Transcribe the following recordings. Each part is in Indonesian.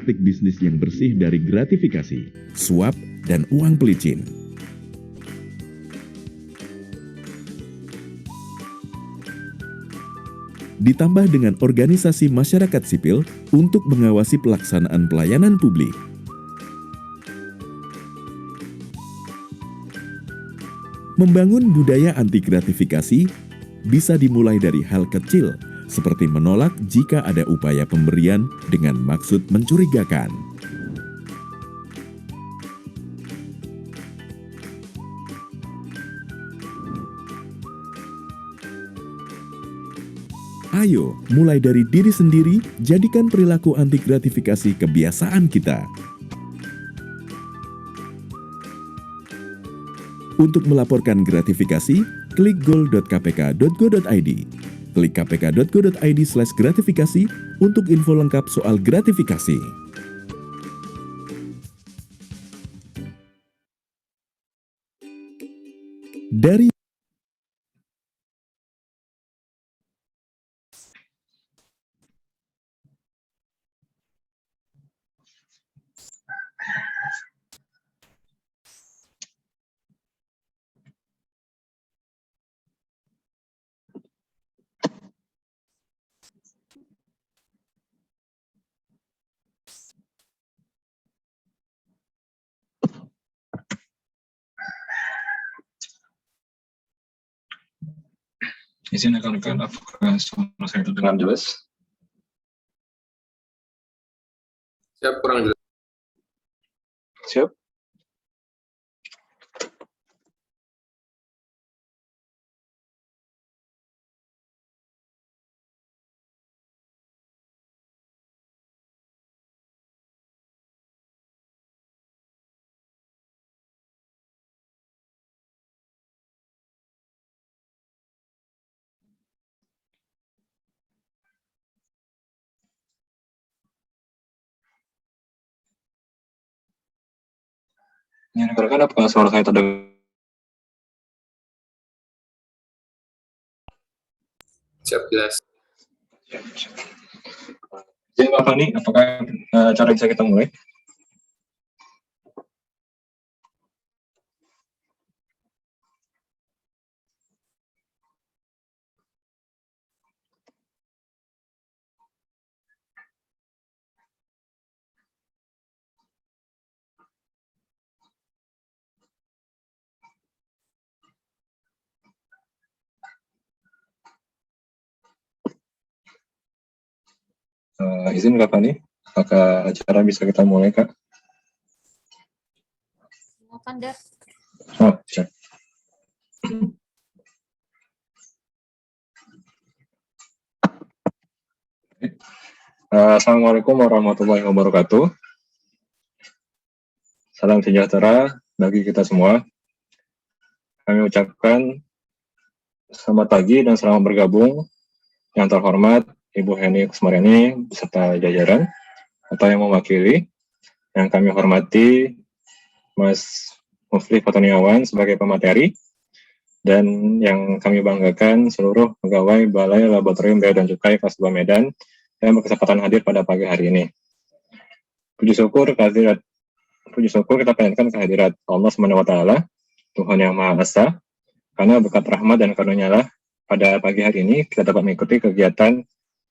praktik bisnis yang bersih dari gratifikasi, suap, dan uang pelicin. Ditambah dengan organisasi masyarakat sipil untuk mengawasi pelaksanaan pelayanan publik. Membangun budaya anti gratifikasi bisa dimulai dari hal kecil, seperti menolak jika ada upaya pemberian dengan maksud mencurigakan. Ayo, mulai dari diri sendiri, jadikan perilaku anti gratifikasi kebiasaan kita. Untuk melaporkan gratifikasi, klik goal.kpk.go.id. Klik kpk.go.id/gratifikasi untuk info lengkap soal gratifikasi. Dari Izin rekan-rekan, apakah suara saya terdengar jelas? Siap, kurang jelas. Siap. Ya, rekan-rekan, apakah suara saya terdengar? Siap, jelas. Jadi Pak Fani, apakah cara bisa kita mulai? Izin Kak Fani, apakah acara bisa kita mulai, Kak? Silakan, Dak. Oh, siap. Assalamualaikum warahmatullahi wabarakatuh. Salam sejahtera bagi kita semua. Kami ucapkan selamat pagi dan selamat bergabung yang terhormat Ibu Heni Kusmareni beserta jajaran atau yang mewakili, yang kami hormati Mas Mufli Fatoniawan sebagai pemateri, dan yang kami banggakan seluruh pegawai Balai Laboratorium Bea dan Cukai kelas 2 Medan yang berkesempatan hadir pada pagi hari ini. Puji syukur kita panjatkan kehadirat Allah SWT, Tuhan Yang Maha Esa, karena berkat rahmat dan karunia-Nya pada pagi hari ini kita dapat mengikuti kegiatan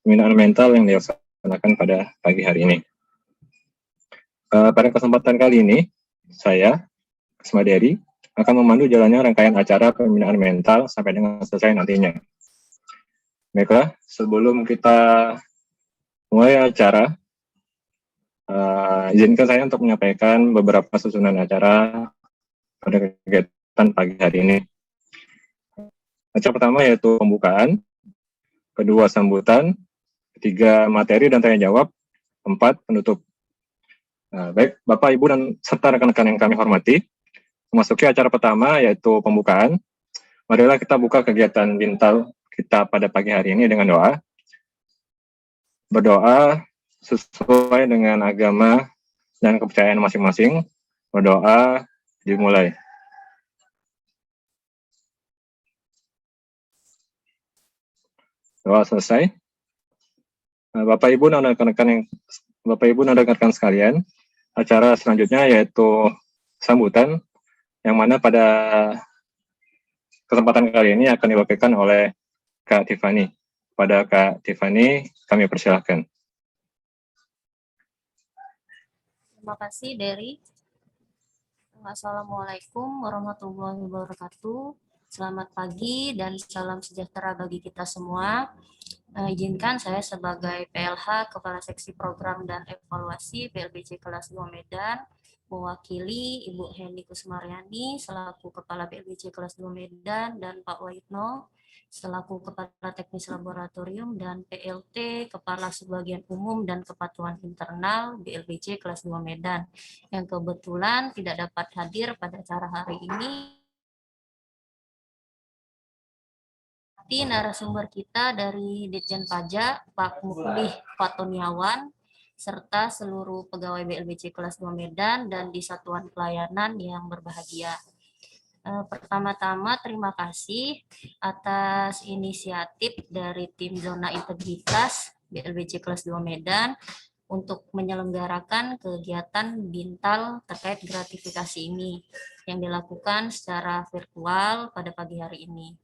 pembinaan mental yang dilaksanakan pada pagi hari ini. Pada kesempatan kali ini, saya, Kusmaderi, akan memandu jalannya rangkaian acara pembinaan mental sampai dengan selesai nantinya. Baiklah, sebelum kita mulai acara, izinkan saya untuk menyampaikan beberapa susunan acara pada kegiatan pagi hari ini. Acara pertama yaitu pembukaan, kedua sambutan, ketiga materi dan tanya jawab, empat penutup. Baik, Bapak, Ibu, dan serta rekan-rekan yang kami hormati, memasuki acara pertama yaitu pembukaan. Marilah kita buka kegiatan mental kita pada pagi hari ini dengan doa. Berdoa sesuai dengan agama dan kepercayaan masing-masing. Berdoa dimulai. Doa selesai. Bapak Ibu dan rekan-rekan sekalian, acara selanjutnya yaitu sambutan yang mana pada kesempatan kali ini akan diwakilkan oleh Kak Tiffany. Pada Kak Tiffany, kami persilahkan. Terima kasih, Dery. Assalamualaikum warahmatullahi wabarakatuh. Selamat pagi dan salam sejahtera bagi kita semua. Izinkan saya sebagai PLH, Kepala Seksi Program dan Evaluasi BLBC Kelas 2 Medan, mewakili Ibu Heni Kusmaryani selaku Kepala BLBC Kelas 2 Medan dan Pak Wahidno selaku Kepala Teknis Laboratorium dan PLT Kepala Subbagian Umum dan Kepatuhan Internal BLBC Kelas 2 Medan yang kebetulan tidak dapat hadir pada acara hari ini. Narasumber kita dari Ditjen Pajak, Pak Muklih Fatoniawan, serta seluruh pegawai BLBC Kelas 2 Medan dan di Satuan Pelayanan yang berbahagia. Pertama-tama terima kasih atas inisiatif dari tim Zona Integritas BLBC Kelas 2 Medan untuk menyelenggarakan kegiatan Bintal terkait gratifikasi ini yang dilakukan secara virtual pada pagi hari ini.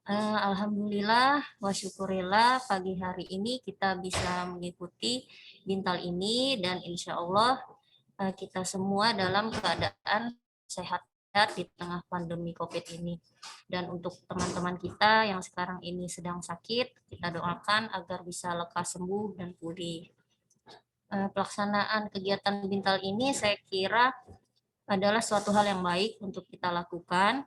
Alhamdulillah wa syukurillah pagi hari ini kita bisa mengikuti Bintal ini dan insya Allah kita semua dalam keadaan sehat di tengah pandemi COVID ini. Dan untuk teman-teman kita yang sekarang ini sedang sakit, kita doakan agar bisa lekas sembuh dan pulih. Pelaksanaan kegiatan Bintal ini saya kira adalah suatu hal yang baik untuk kita lakukan,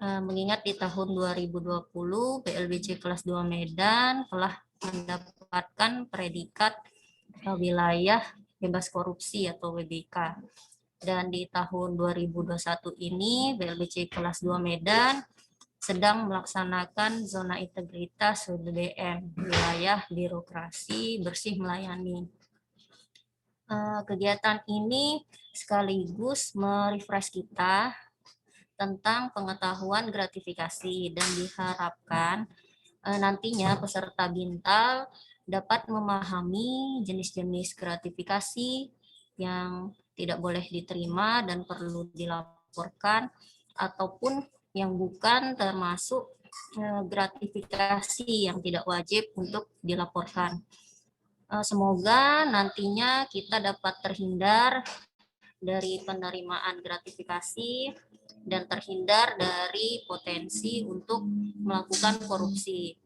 mengingat di tahun 2020 BLBC Kelas 2 Medan telah mendapatkan predikat wilayah bebas korupsi atau WBK. Dan di tahun 2021 ini BLBC Kelas 2 Medan sedang melaksanakan zona integritas WBM, wilayah birokrasi bersih melayani. Kegiatan ini sekaligus merefresh kita tentang pengetahuan gratifikasi dan diharapkan nantinya peserta Bintal dapat memahami jenis-jenis gratifikasi yang tidak boleh diterima dan perlu dilaporkan ataupun yang bukan termasuk gratifikasi yang tidak wajib untuk dilaporkan. Semoga nantinya kita dapat terhindar dari penerimaan gratifikasi dan terhindar dari potensi untuk melakukan korupsi.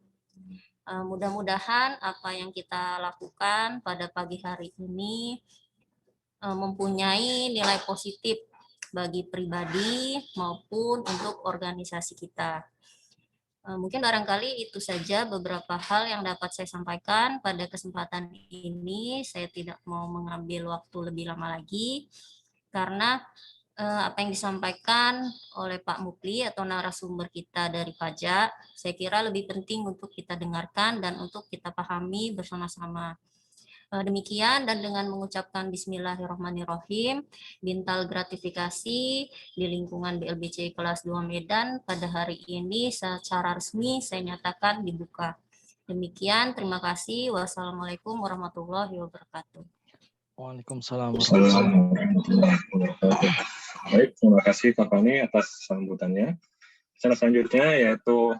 Mudah-mudahan apa yang kita lakukan pada pagi hari ini mempunyai nilai positif bagi pribadi maupun untuk organisasi kita. Mungkin barangkali itu saja beberapa hal yang dapat saya sampaikan pada kesempatan ini. Saya tidak mau mengambil waktu lebih lama lagi karena apa yang disampaikan oleh Pak Mukli atau narasumber kita dari pajak, saya kira lebih penting untuk kita dengarkan dan untuk kita pahami bersama-sama. Demikian dan dengan mengucapkan Bismillahirrahmanirrahim, Bintal gratifikasi di lingkungan BLBC Kelas 2 Medan pada hari ini secara resmi saya nyatakan dibuka. Demikian, terima kasih. Wassalamualaikum warahmatullahi wabarakatuh. Waalaikumsalam. Baik, terima kasih Kak Fani atas sambutannya. Selanjutnya yaitu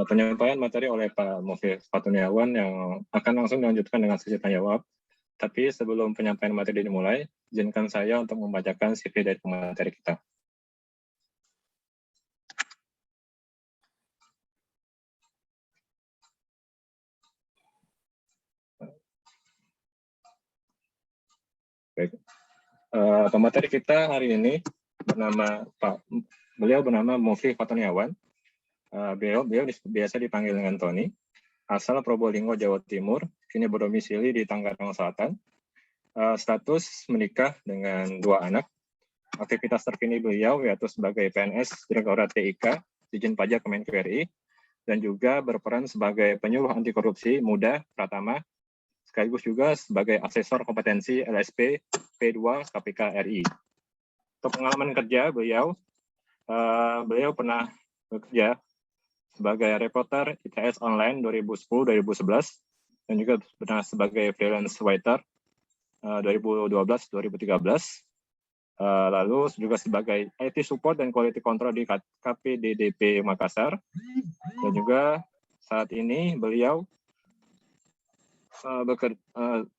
penyampaian materi oleh Pak Muklih Fatoniawan yang akan langsung dilanjutkan dengan sesi tanya jawab. Tapi sebelum penyampaian materi dimulai, izinkan saya untuk membacakan CV dari pemateri kita. Baik. Pemateri kita hari ini beliau bernama Muklih Fatoniawan. Beliau biasa dipanggil dengan Tony. Asal Probolinggo, Jawa Timur, kini berdomisili di Tangerang Selatan. Status menikah dengan 2 anak. Aktivitas terkini beliau yaitu sebagai PNS Direktorat TIK, Ditjen Pajak Kemenku RI, dan juga berperan sebagai penyuluh anti korupsi muda Pratama, sekaligus juga sebagai asesor kompetensi LSP P2 KPK RI. Untuk pengalaman kerja beliau pernah bekerja sebagai reporter ITS Online 2010-2011 dan juga pernah sebagai freelance writer 2012-2013. Lalu juga sebagai IT support dan quality control di KPDDP Makassar. Dan juga saat ini beliau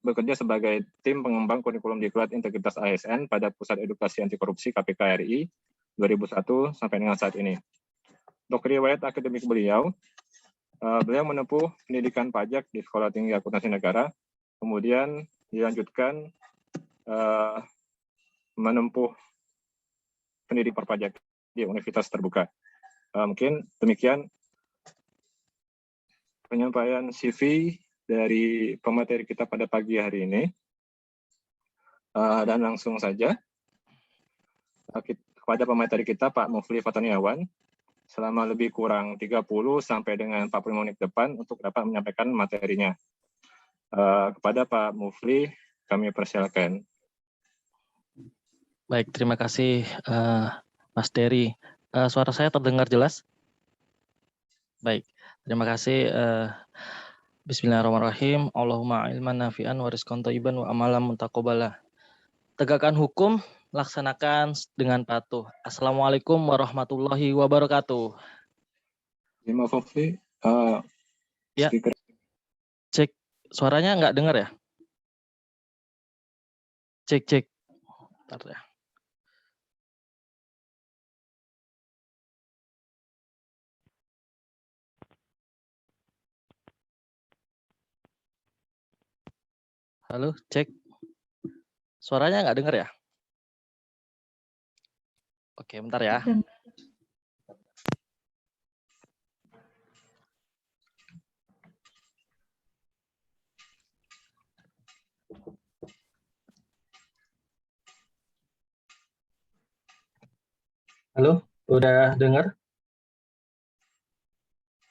bekerja sebagai tim pengembang kurikulum diklat integritas ASN pada Pusat Edukasi Anti Korupsi KPK RI 2001 sampai dengan saat ini. Untuk riwayat akademik beliau menempuh pendidikan pajak di Sekolah Tinggi Akuntansi Negara, kemudian dilanjutkan menempuh pendidikan perpajak di Universitas Terbuka. Mungkin demikian penyampaian CV dari pemateri kita pada pagi hari ini. Dan langsung saja kepada pemateri kita, Pak Mufli Fataniawan, selama lebih kurang 30 sampai dengan 45 menit depan untuk dapat menyampaikan materinya. Kepada Pak Mufli, kami persilakan. Baik, terima kasih Mas Dery. Suara saya terdengar jelas? Baik, terima kasih. Bismillahirrahmanirrahim. Allahumma ilman nafi'an wa rizqan thayyiban wa amalan mutaqabbalah. Tegakkan hukum, laksanakan dengan patuh. Assalamualaikum warahmatullahi wabarakatuh. Pak Mufli, Ya. speaker. Cek, suaranya nggak dengar ya? Cek. Bentar ya. Halo, cek. Suaranya nggak dengar ya? Oke, bentar ya. Halo, udah dengar?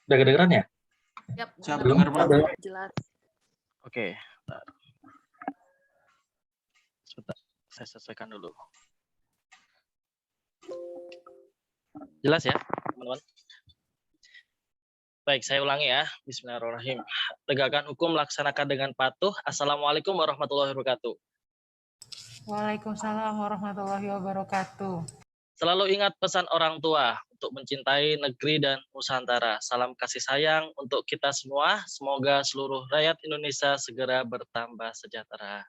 Udah kedengeran ya? Siap, Belum? dengar Pak. Jelas. Oke. Sebentar, saya selesaikan dulu. Jelas ya, teman-teman? Baik, saya ulangi ya. Bismillahirrahmanirrahim. Tegakkan hukum, laksanakan dengan patuh. Assalamualaikum warahmatullahi wabarakatuh. Waalaikumsalam warahmatullahi wabarakatuh. Selalu ingat pesan orang tua untuk mencintai negeri dan Nusantara. Salam kasih sayang untuk kita semua. Semoga seluruh rakyat Indonesia segera bertambah sejahtera.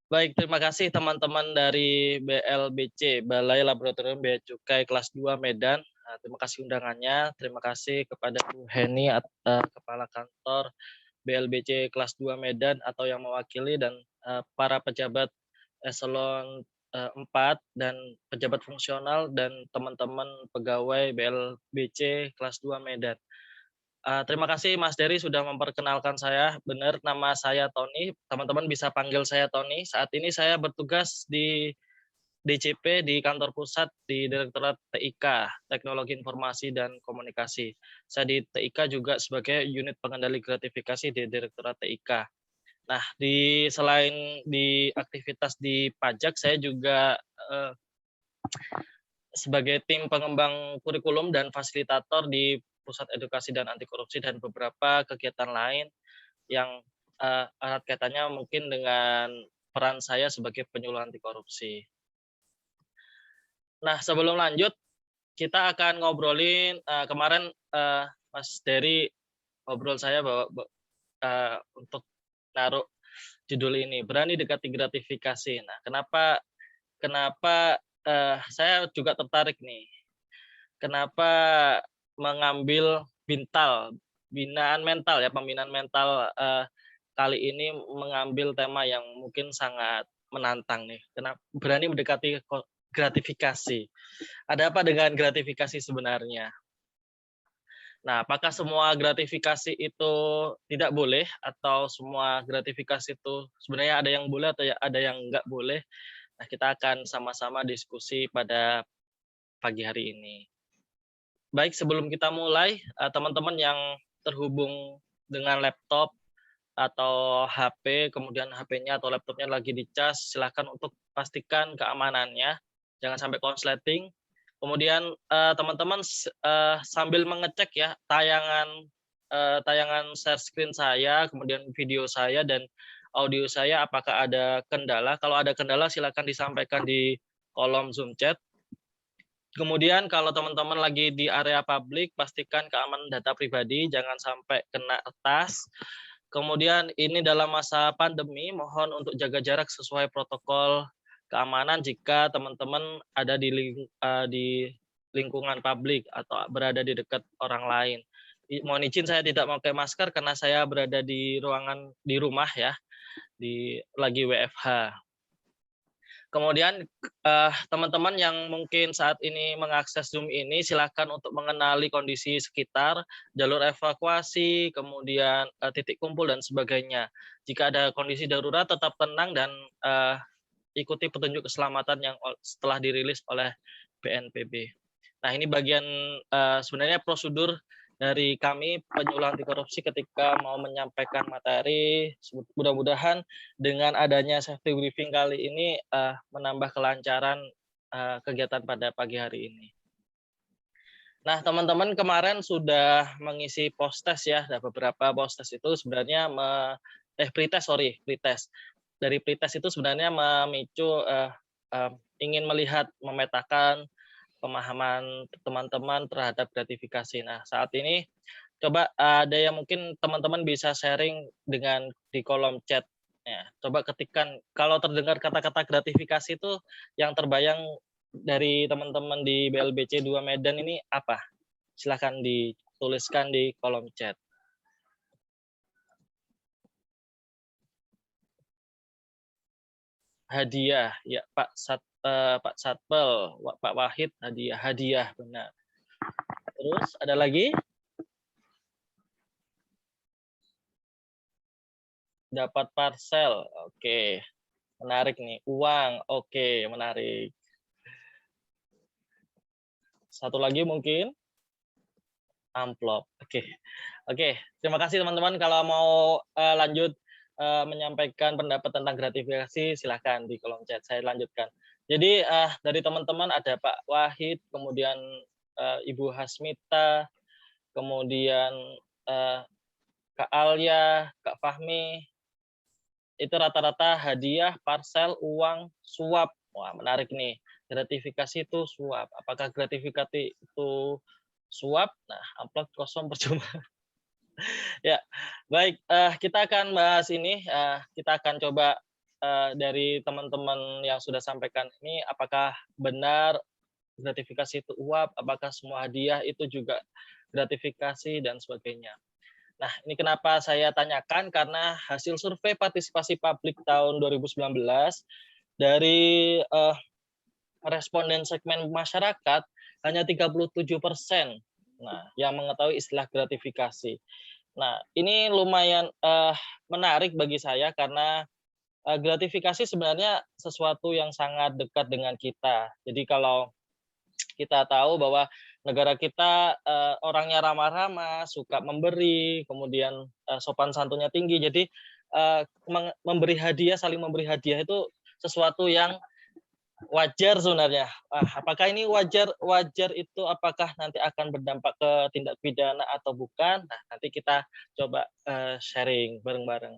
Baik, terima kasih teman-teman dari BLBC, Balai Laboratorium Bea Cukai kelas 2 Medan. Terima kasih undangannya. Terima kasih kepada Bu Heni, Kepala Kantor BLBC kelas 2 Medan atau yang mewakili, dan para pejabat eselon 4 dan pejabat fungsional dan teman-teman pegawai BLBC kelas 2 Medan. Terima kasih Mas Dery sudah memperkenalkan saya. Benar, nama saya Tony. Teman-teman bisa panggil saya Tony. Saat ini saya bertugas di DCP di kantor pusat di Direktorat TIK, Teknologi Informasi dan Komunikasi. Saya di TIK juga sebagai unit pengendali gratifikasi di Direktorat TIK. Nah, selain di aktivitas di pajak, saya juga sebagai tim pengembang kurikulum dan fasilitator di Pusat Edukasi dan Anti Korupsi dan beberapa kegiatan lain yang erat kaitannya mungkin dengan peran saya sebagai penyuluh anti korupsi. Nah, sebelum lanjut, kita akan ngobrolin kemarin Mas Dery ngobrol saya bahwa untuk naruh judul ini, berani dekati gratifikasi. Nah, kenapa saya juga tertarik nih. Kenapa mengambil pembinaan mental kali ini mengambil tema yang mungkin sangat menantang nih. Kenapa berani mendekati gratifikasi? Ada apa dengan gratifikasi sebenarnya? Nah, apakah semua gratifikasi itu tidak boleh atau semua gratifikasi itu sebenarnya ada yang boleh atau ada yang enggak boleh? Nah, kita akan sama-sama diskusi pada pagi hari ini. Baik, sebelum kita mulai, teman-teman yang terhubung dengan laptop atau HP, kemudian HP-nya atau laptopnya lagi dicas, silakan untuk pastikan keamanannya, jangan sampai konsleting. Kemudian teman-teman sambil mengecek ya tayangan tayangan share screen saya, kemudian video saya dan audio saya apakah ada kendala. Kalau ada kendala silakan disampaikan di kolom Zoom chat. Kemudian kalau teman-teman lagi di area publik, pastikan keamanan data pribadi, jangan sampai kena retas. Kemudian ini dalam masa pandemi, mohon untuk jaga jarak sesuai protokol keamanan jika teman-teman ada di lingkungan publik atau berada di dekat orang lain. Mohon izin saya tidak memakai masker karena saya berada di ruangan di rumah ya, lagi WFH. Kemudian teman-teman yang mungkin saat ini mengakses Zoom ini silakan untuk mengenali kondisi sekitar, jalur evakuasi, kemudian titik kumpul dan sebagainya. Jika ada kondisi darurat tetap tenang dan ikuti petunjuk keselamatan yang setelah dirilis oleh BNPB. Nah, ini bagian sebenarnya prosedur dari kami penyuluh anti korupsi ketika mau menyampaikan materi. Mudah-mudahan dengan adanya safety briefing kali ini menambah kelancaran kegiatan pada pagi hari ini. Nah, teman-teman kemarin sudah mengisi post test ya, ada beberapa post test itu sebenarnya pretest. Dari pretest itu sebenarnya memicu ingin melihat memetakan pemahaman teman-teman terhadap gratifikasi. Nah, saat ini coba ada yang mungkin teman-teman bisa sharing dengan di kolom chat. Ya, coba ketikkan kalau terdengar kata-kata gratifikasi itu yang terbayang dari teman-teman di BLBC 2 Medan ini apa? Silahkan dituliskan di kolom chat. Hadiah, ya Pak Satpel, Pak Wahid, hadiah benar. Terus ada lagi? Dapat parcel, oke, menarik nih. Uang, oke, menarik. Satu lagi mungkin amplop, oke. Terima kasih teman-teman. Kalau mau lanjut menyampaikan pendapat tentang gratifikasi, silahkan di kolom chat. Saya lanjutkan. Jadi dari teman-teman ada Pak Wahid, kemudian Ibu Hasmita, kemudian Kak Alia, Kak Fahmi, itu rata-rata hadiah, parcel, uang, suap. Wah, menarik nih. Gratifikasi itu suap. Apakah gratifikasi itu suap? Nah, amplop kosong percuma. Ya, baik. Kita akan bahas ini. Kita akan coba dari teman-teman yang sudah sampaikan ini, apakah benar gratifikasi itu uap? Apakah semua hadiah itu juga gratifikasi dan sebagainya? Nah, ini kenapa saya tanyakan, karena hasil survei partisipasi publik tahun 2019 dari responden segmen masyarakat hanya 37% yang mengetahui istilah gratifikasi. Nah, ini lumayan menarik bagi saya karena gratifikasi sebenarnya sesuatu yang sangat dekat dengan kita. Jadi kalau kita tahu bahwa negara kita orangnya ramah-ramah, suka memberi, kemudian sopan santunnya tinggi. Jadi memberi hadiah, saling memberi hadiah itu sesuatu yang wajar sebenarnya. Apakah ini wajar itu apakah nanti akan berdampak ke tindak pidana atau bukan? Nah, nanti kita coba sharing bareng-bareng.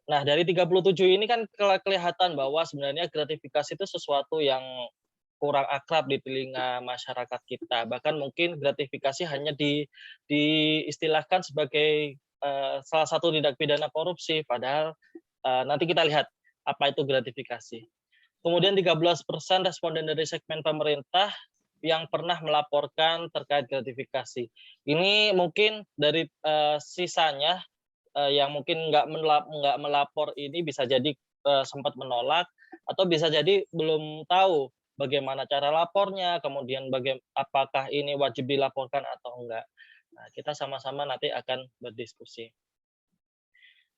Nah, dari 37 ini kan kelihatan bahwa sebenarnya gratifikasi itu sesuatu yang kurang akrab di telinga masyarakat kita. Bahkan mungkin gratifikasi hanya diistilahkan sebagai salah satu tindak pidana korupsi, padahal nanti kita lihat apa itu gratifikasi. Kemudian 13% responden dari segmen pemerintah yang pernah melaporkan terkait gratifikasi. Ini mungkin dari sisanya yang mungkin nggak melapor ini bisa jadi sempat menolak atau bisa jadi belum tahu bagaimana cara lapornya, kemudian apakah ini wajib dilaporkan atau enggak. Nah, kita sama-sama nanti akan berdiskusi.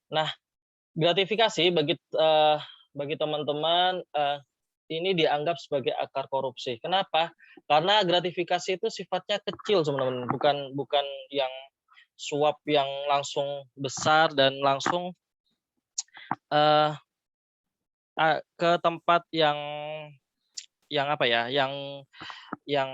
Nah, gratifikasi bagi teman-teman ini dianggap sebagai akar korupsi. Kenapa? Karena gratifikasi itu sifatnya kecil sebenarnya, bukan yang suap yang langsung besar dan langsung ke tempat yang apa ya, yang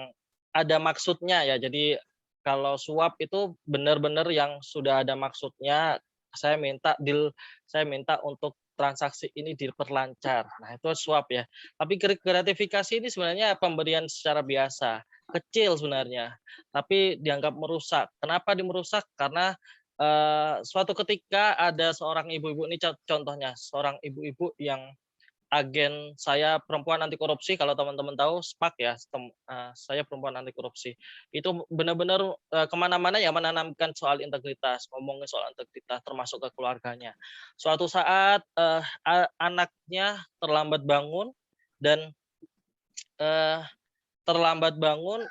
ada maksudnya ya. Jadi kalau suap itu benar-benar yang sudah ada maksudnya, saya minta untuk transaksi ini diperlancar. Nah, itu suap ya. Tapi gratifikasi ini sebenarnya pemberian secara biasa, kecil sebenarnya, tapi dianggap merusak. Kenapa merusak? Karena suatu ketika ada seorang ibu-ibu, ini contohnya, seorang ibu-ibu yang agen saya perempuan anti korupsi, kalau teman-teman tahu SPAK ya, saya perempuan anti korupsi. Itu benar-benar kemana-mana ya menanamkan soal integritas, ngomongin soal integritas termasuk ke keluarganya. Suatu saat anaknya terlambat bangun dan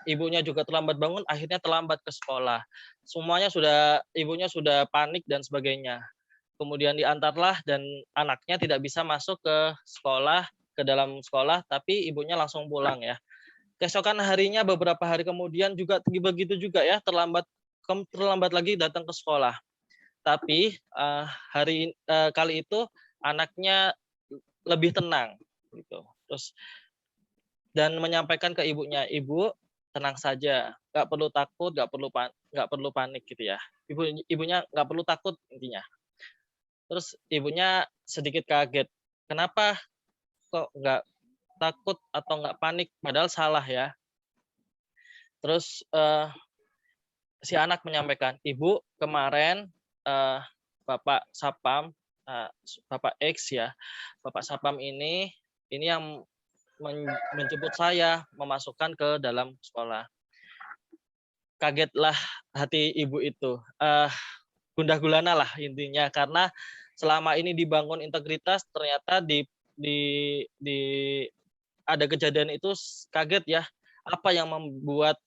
ibunya juga terlambat bangun, akhirnya terlambat ke sekolah. Ibunya sudah panik dan sebagainya. Kemudian diantarlah dan anaknya tidak bisa masuk ke dalam sekolah, tapi ibunya langsung pulang ya. Keesokan harinya beberapa hari kemudian juga begitu juga ya, terlambat lagi datang ke sekolah. Tapi kali itu anaknya lebih tenang gitu. Terus dan menyampaikan ke ibunya, "Ibu, tenang saja, nggak perlu takut, nggak perlu panik gitu ya." Ibunya nggak perlu takut intinya. Terus ibunya sedikit kaget. Kenapa kok nggak takut atau nggak panik? Padahal salah ya. Terus si anak menyampaikan, "Ibu, kemarin Bapak Sapam, Bapak X ya, Bapak Sapam ini yang menjemput saya memasukkan ke dalam sekolah." Kagetlah hati ibu itu. Gundah gulana lah intinya, karena selama ini dibangun integritas ternyata di ada kejadian itu kaget ya, apa yang membuat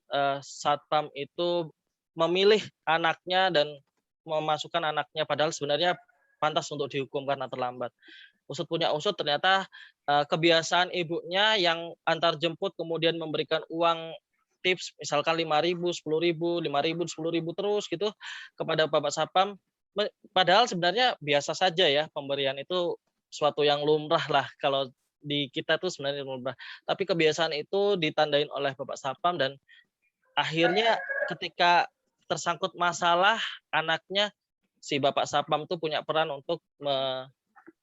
satpam itu memilih anaknya dan memasukkan anaknya, padahal sebenarnya pantas untuk dihukum karena terlambat. Usut punya usut ternyata kebiasaan ibunya yang antar jemput kemudian memberikan uang tips misalkan 5.000, 10.000, 5.000, 10.000 terus gitu kepada Bapak Sapam, padahal sebenarnya biasa saja ya, pemberian itu suatu yang lumrah lah kalau di kita tuh sebenarnya lumrah. Tapi kebiasaan itu ditandain oleh Bapak Sapam dan akhirnya ketika tersangkut masalah anaknya, si Bapak Sapam tuh punya peran untuk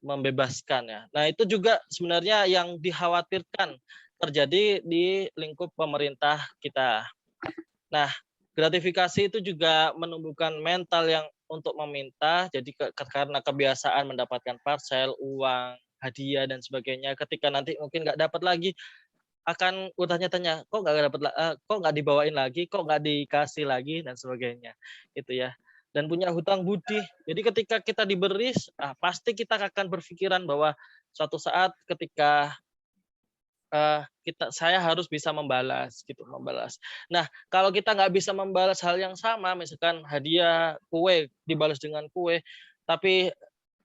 membebaskan ya. Nah, itu juga sebenarnya yang dikhawatirkan terjadi di lingkup pemerintah kita. Nah, gratifikasi itu juga menumbuhkan mental yang untuk meminta, jadi karena kebiasaan mendapatkan parcel, uang, hadiah dan sebagainya. Ketika nanti mungkin nggak dapat lagi, akan bertanya-tanya, kok nggak dibawain lagi, kok nggak dikasih lagi dan sebagainya, gitu ya. Dan punya hutang budi. Jadi ketika kita diberi, pasti kita akan berpikiran bahwa suatu saat ketika saya harus bisa membalas gitu, membalas. Nah, kalau kita nggak bisa membalas hal yang sama, misalkan hadiah kue dibalas dengan kue, tapi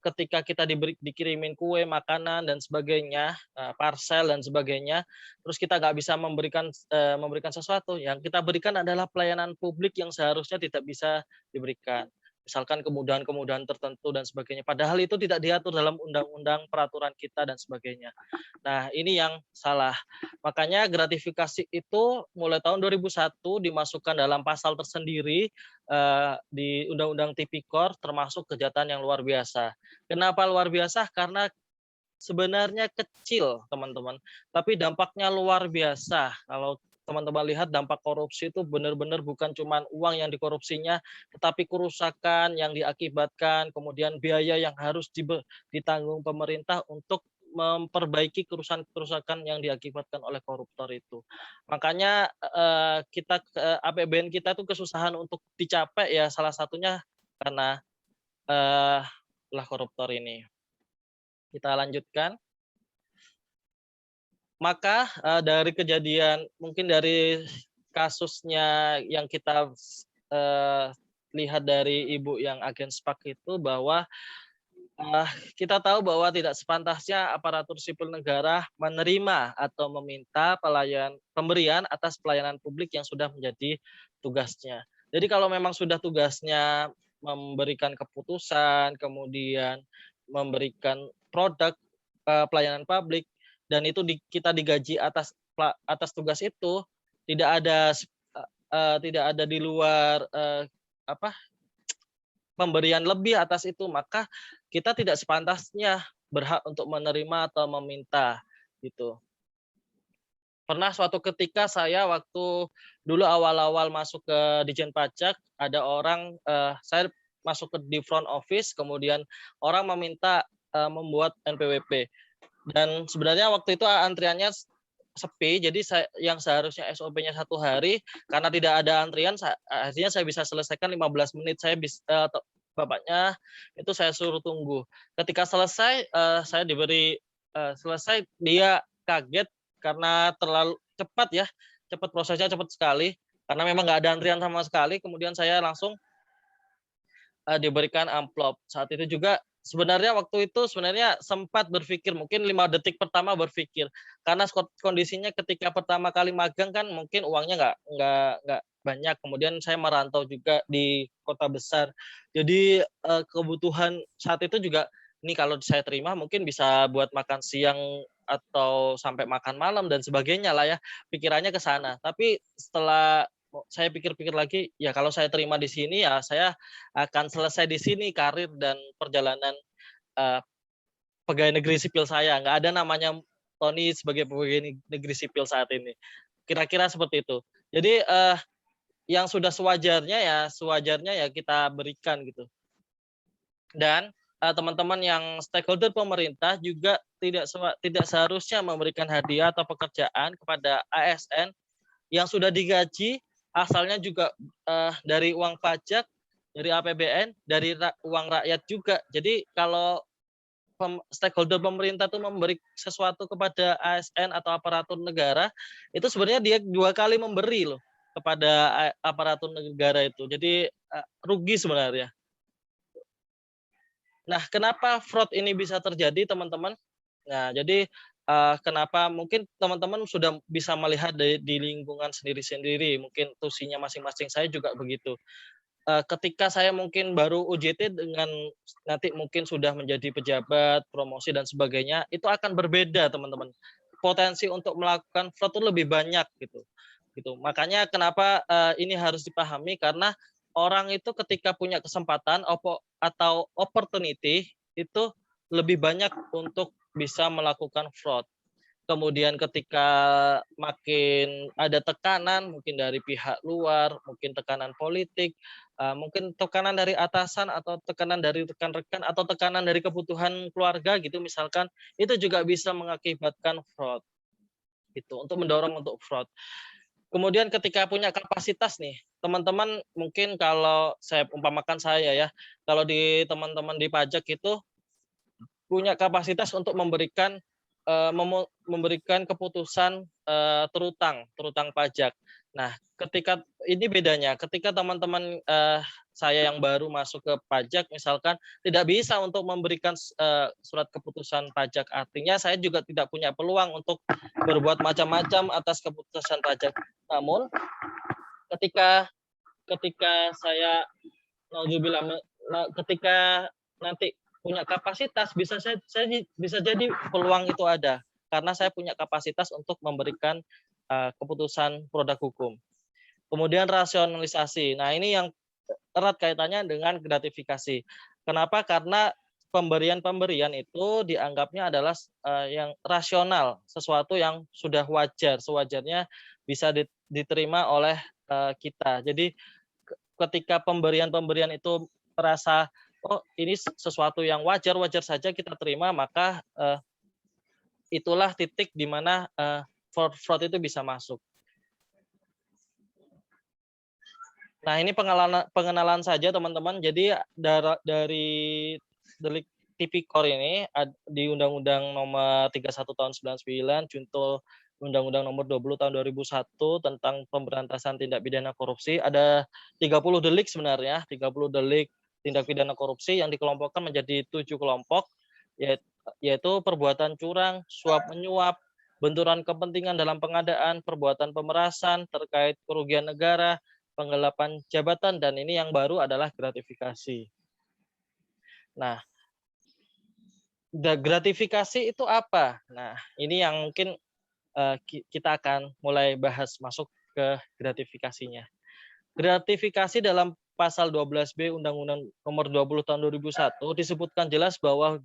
ketika kita dikirimin kue, makanan dan sebagainya, parcel dan sebagainya, terus kita nggak bisa memberikan sesuatu, yang kita berikan adalah pelayanan publik yang seharusnya tidak bisa diberikan. Misalkan kemudahan-kemudahan tertentu dan sebagainya. Padahal itu tidak diatur dalam undang-undang, peraturan kita dan sebagainya. Nah, ini yang salah. Makanya gratifikasi itu mulai tahun 2001 dimasukkan dalam pasal tersendiri di Undang-Undang Tipikor, termasuk kejahatan yang luar biasa. Kenapa luar biasa? Karena sebenarnya kecil, teman-teman, tapi dampaknya luar biasa. Kalau teman-teman lihat dampak korupsi itu benar-benar bukan cuma uang yang dikorupsinya, tetapi kerusakan yang diakibatkan, kemudian biaya yang harus ditanggung pemerintah untuk memperbaiki kerusakan yang diakibatkan oleh koruptor itu. Makanya APBN kita tuh kesusahan untuk dicapai ya, salah satunya karena lah koruptor ini. Kita lanjutkan. Maka dari kejadian, mungkin dari kasusnya yang kita lihat dari ibu yang agen SPAK itu, bahwa kita tahu bahwa tidak sepantasnya aparatur sipil negara menerima atau meminta pemberian atas pelayanan publik yang sudah menjadi tugasnya. Jadi kalau memang sudah tugasnya memberikan keputusan, kemudian memberikan produk pelayanan publik, dan itu kita digaji atas tugas itu, tidak ada tidak ada di luar apa pemberian lebih atas itu, maka kita tidak sepantasnya berhak untuk menerima atau meminta gitu. Pernah suatu ketika saya waktu dulu awal-awal masuk ke Ditjen Pajak, ada orang saya masuk di front office, kemudian orang meminta membuat NPWP. Dan sebenarnya waktu itu antriannya sepi, jadi yang seharusnya SOP-nya 1 hari, karena tidak ada antrian, akhirnya saya bisa selesaikan 15 menit. Bapaknya itu saya suruh tunggu. Ketika selesai, saya diberi selesai, dia kaget karena terlalu cepat ya, cepat prosesnya cepat sekali, karena memang nggak ada antrian sama sekali. Kemudian saya langsung diberikan amplop. Saat itu juga sebenarnya waktu itu sempat berpikir, mungkin 5 detik pertama berpikir, karena kondisinya ketika pertama kali magang kan mungkin uangnya nggak banyak. Kemudian saya merantau juga di kota besar, jadi kebutuhan saat itu juga ini kalau saya terima mungkin bisa buat makan siang atau sampai makan malam dan sebagainya lah ya, pikirannya ke sana. Tapi setelah saya pikir-pikir lagi, ya kalau saya terima di sini ya saya akan selesai di sini karir dan perjalanan pegawai negeri sipil saya. Nggak ada namanya Tony sebagai pegawai negeri sipil saat ini. Kira-kira seperti itu. Jadi yang sudah sewajarnya ya kita berikan gitu. Dan teman-teman yang stakeholder pemerintah juga tidak seharusnya memberikan hadiah atau pekerjaan kepada ASN yang sudah digaji, asalnya juga dari uang pajak, dari APBN, dari uang rakyat juga. Jadi kalau stakeholder pemerintah itu memberi sesuatu kepada ASN atau aparatur negara, itu sebenarnya dia 2 kali memberi loh kepada aparatur negara itu. Jadi rugi sebenarnya. Nah, kenapa fraud ini bisa terjadi, teman-teman? Nah, jadi kenapa mungkin teman-teman sudah bisa melihat di lingkungan sendiri-sendiri, mungkin tusinya masing-masing, saya juga begitu. Ketika saya mungkin baru UJT dengan nanti mungkin sudah menjadi pejabat, promosi dan sebagainya, itu akan berbeda, teman-teman. Potensi untuk melakukan fraud itu lebih banyak gitu. Makanya kenapa ini harus dipahami, karena orang itu ketika punya kesempatan atau opportunity itu lebih banyak untuk bisa melakukan fraud. Kemudian ketika makin ada tekanan mungkin dari pihak luar, mungkin tekanan politik, mungkin tekanan dari atasan atau tekanan dari rekan-rekan atau tekanan dari kebutuhan keluarga gitu misalkan, itu juga bisa mengakibatkan fraud. Gitu, untuk mendorong untuk fraud. Kemudian ketika punya kapasitas nih, teman-teman mungkin kalau saya umpamakan saya ya, kalau di teman-teman di pajak itu punya kapasitas untuk memberikan keputusan terutang pajak. Nah, ketika ini bedanya, ketika teman-teman saya yang baru masuk ke pajak misalkan tidak bisa untuk memberikan surat keputusan pajak, artinya saya juga tidak punya peluang untuk berbuat macam-macam atas keputusan pajak. Namun ketika saya ketika nanti punya kapasitas, bisa jadi peluang itu ada karena saya punya kapasitas untuk memberikan keputusan produk hukum. Kemudian rasionalisasi. Nah, ini yang erat kaitannya dengan gratifikasi. Kenapa? Karena pemberian itu dianggapnya adalah yang rasional, sesuatu yang sudah wajar, sewajarnya bisa diterima oleh kita. Jadi ketika pemberian itu terasa oh ini sesuatu yang wajar saja kita terima, maka itulah titik di mana fraud itu bisa masuk. Nah, ini pengenalan saja teman-teman. Jadi dari delik tipikor ini di Undang-Undang Nomor 31 Tahun 99, junto Undang-Undang Nomor 20 Tahun 2001 tentang pemberantasan tindak pidana korupsi, ada 30 delik sebenarnya, 30 delik tindak pidana korupsi yang dikelompokkan menjadi 7 kelompok, yaitu perbuatan curang, suap menyuap, benturan kepentingan dalam pengadaan, perbuatan pemerasan terkait kerugian negara, penggelapan jabatan, dan ini yang baru adalah gratifikasi. Nah, gratifikasi itu apa? Nah, ini yang mungkin kita akan mulai bahas masuk ke gratifikasinya. gratifikasi dalam pasal 12B Undang-Undang Nomor 20 Tahun 2001 disebutkan jelas bahwa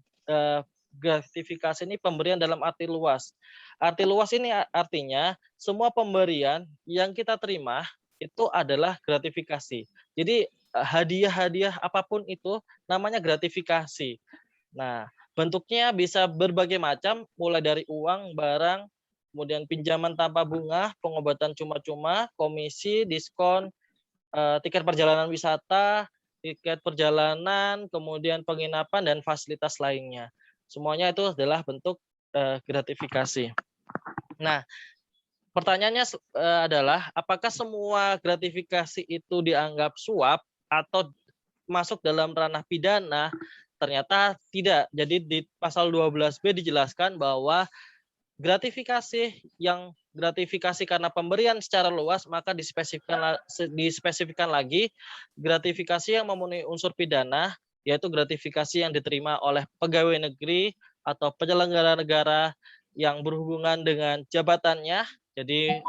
gratifikasi ini pemberian dalam arti luas. Arti luas ini artinya semua pemberian yang kita terima itu adalah gratifikasi. Jadi hadiah-hadiah apapun itu namanya gratifikasi. Nah, bentuknya bisa berbagai macam, mulai dari uang, barang, kemudian pinjaman tanpa bunga, pengobatan cuma-cuma, komisi, diskon, tiket perjalanan wisata, tiket perjalanan, kemudian penginapan dan fasilitas lainnya. Semuanya itu adalah bentuk gratifikasi. Nah, pertanyaannya adalah apakah semua gratifikasi itu dianggap suap atau masuk dalam ranah pidana? Ternyata tidak. Jadi di pasal 12B dijelaskan bahwa gratifikasi karena pemberian secara luas maka dispesifikan lagi gratifikasi yang memenuhi unsur pidana, yaitu gratifikasi yang diterima oleh pegawai negeri atau penyelenggara negara yang berhubungan dengan jabatannya, jadi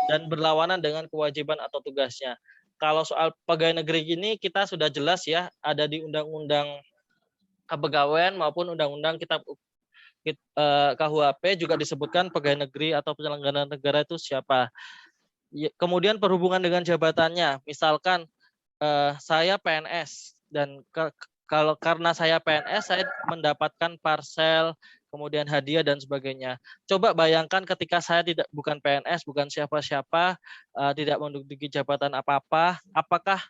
dan berlawanan dengan kewajiban atau tugasnya. Kalau soal pegawai negeri ini kita sudah jelas ya, ada di Undang-Undang Kepegawaian maupun Undang-Undang Kitab KUHP juga disebutkan pegawai negeri atau penyelenggara negara itu siapa. Kemudian perhubungan dengan jabatannya, misalkan saya PNS dan kalau karena saya PNS saya mendapatkan parsel, kemudian hadiah dan sebagainya. Coba bayangkan ketika saya bukan PNS, bukan siapa-siapa, tidak menduduki jabatan apa-apa, apakah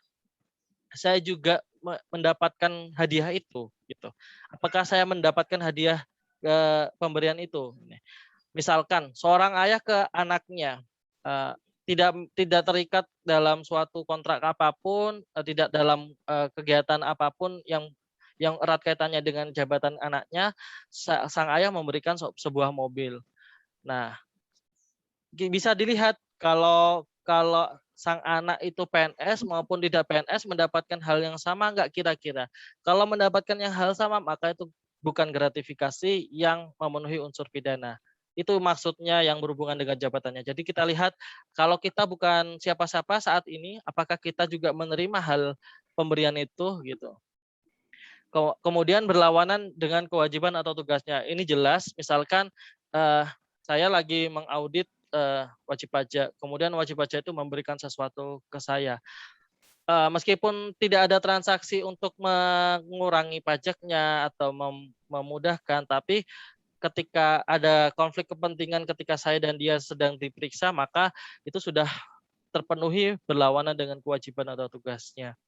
saya juga mendapatkan hadiah itu gitu. Apakah saya mendapatkan hadiah pemberian itu? Misalkan seorang ayah ke anaknya tidak terikat dalam suatu kontrak apapun, tidak dalam kegiatan apapun yang erat kaitannya dengan jabatan anaknya, sang ayah memberikan sebuah mobil. Nah, bisa dilihat kalau sang anak itu PNS maupun tidak PNS mendapatkan hal yang sama enggak kira-kira? Kalau mendapatkan yang hal sama maka itu bukan gratifikasi yang memenuhi unsur pidana. Itu maksudnya yang berhubungan dengan jabatannya. Jadi kita lihat kalau kita bukan siapa-siapa saat ini, apakah kita juga menerima hal pemberian itu gitu. Kemudian berlawanan dengan kewajiban atau tugasnya. Ini jelas, misalkan saya lagi mengaudit wajib pajak, kemudian wajib pajak itu memberikan sesuatu ke saya. Meskipun tidak ada transaksi untuk mengurangi pajaknya atau memudahkan, tapi ketika ada konflik kepentingan ketika saya dan dia sedang diperiksa, maka itu sudah terpenuhi berlawanan dengan kewajiban atau tugasnya.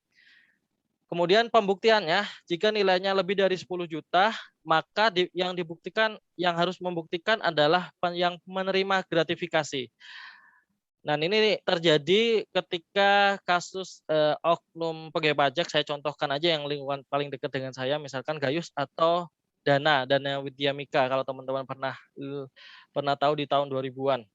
Kemudian pembuktiannya, jika nilainya lebih dari 10 juta, maka yang harus membuktikan adalah yang menerima gratifikasi. Nah, ini terjadi ketika kasus oknum pegawai pajak, saya contohkan aja yang lingkungan paling dekat dengan saya, misalkan Gayus atau Dana Widya Mika, kalau teman-teman pernah tahu di tahun 2000-an.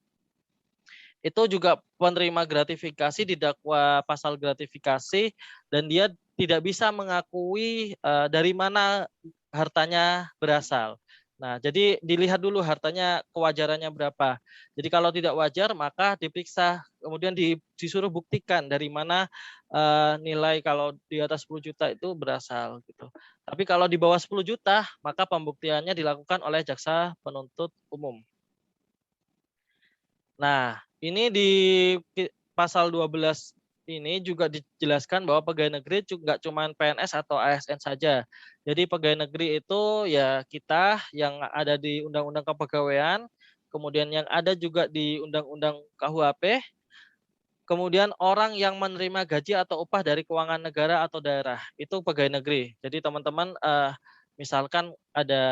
Itu juga penerima gratifikasi, didakwa pasal gratifikasi, dan dia tidak bisa mengakui dari mana hartanya berasal. Nah, jadi dilihat dulu hartanya kewajarannya berapa. Jadi kalau tidak wajar maka diperiksa, kemudian disuruh buktikan dari mana nilai kalau di atas 10 juta itu berasal gitu. Tapi kalau di bawah 10 juta maka pembuktiannya dilakukan oleh jaksa penuntut umum. Nah, ini di pasal 12 ini juga dijelaskan bahwa pegawai negeri nggak cuma PNS atau ASN saja. Jadi pegawai negeri itu ya kita yang ada di Undang-Undang Kepegawaian, kemudian yang ada juga di Undang-Undang KUHP, kemudian orang yang menerima gaji atau upah dari keuangan negara atau daerah, itu pegawai negeri. Jadi teman-teman misalkan ada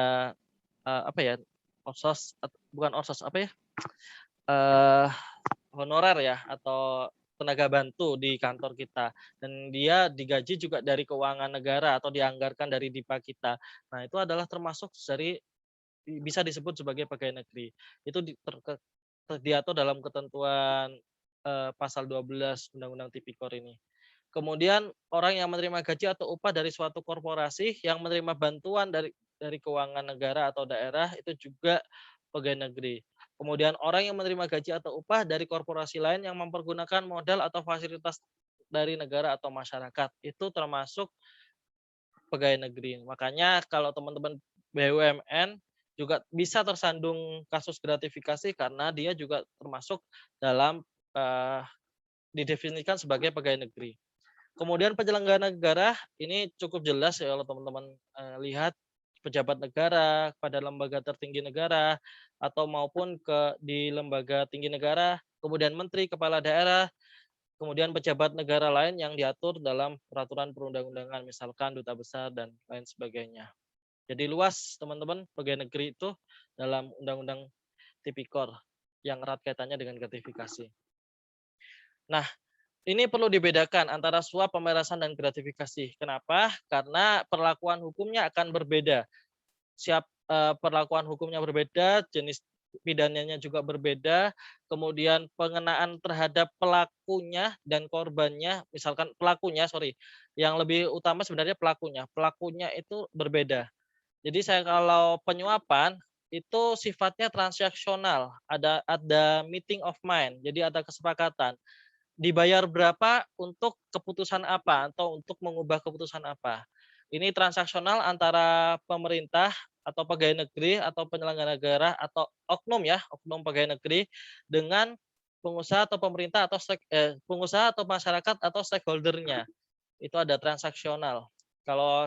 honorer ya atau tenaga bantu di kantor kita, dan dia digaji juga dari keuangan negara atau dianggarkan dari DIPA kita. Nah, itu adalah termasuk bisa disebut sebagai pegawai negeri. Itu diatur dalam ketentuan pasal 12 Undang-Undang Tipikor ini. Kemudian orang yang menerima gaji atau upah dari suatu korporasi yang menerima bantuan dari keuangan negara atau daerah itu juga pegawai negeri. Kemudian orang yang menerima gaji atau upah dari korporasi lain yang mempergunakan modal atau fasilitas dari negara atau masyarakat. Itu termasuk pegawai negeri. Makanya kalau teman-teman BUMN juga bisa tersandung kasus gratifikasi karena dia juga termasuk dalam didefinisikan sebagai pegawai negeri. Kemudian penyelenggara negara ini cukup jelas ya kalau teman-teman lihat pejabat negara pada lembaga tertinggi negara atau maupun di lembaga tinggi negara, kemudian menteri, kepala daerah, kemudian pejabat negara lain yang diatur dalam peraturan perundang-undangan, misalkan duta besar dan lain sebagainya. Jadi luas teman-teman pegawai negeri itu dalam Undang-Undang Tipikor yang erat kaitannya dengan gratifikasi. Nah, ini perlu dibedakan antara suap, pemerasan, dan gratifikasi. Kenapa? Karena perlakuan hukumnya akan berbeda. Perlakuan hukumnya berbeda, jenis pidananya juga berbeda, kemudian pengenaan terhadap pelakunya dan korbannya, misalkan yang lebih utama sebenarnya pelakunya itu berbeda. Jadi kalau penyuapan itu sifatnya transaksional, ada meeting of mind, jadi ada kesepakatan dibayar berapa untuk keputusan apa atau untuk mengubah keputusan apa. Ini transaksional antara pemerintah atau pegawai negeri atau penyelenggara negara atau oknum pegawai negeri dengan pengusaha atau pemerintah atau pengusaha atau masyarakat atau stakeholdernya. Itu ada transaksional. Kalau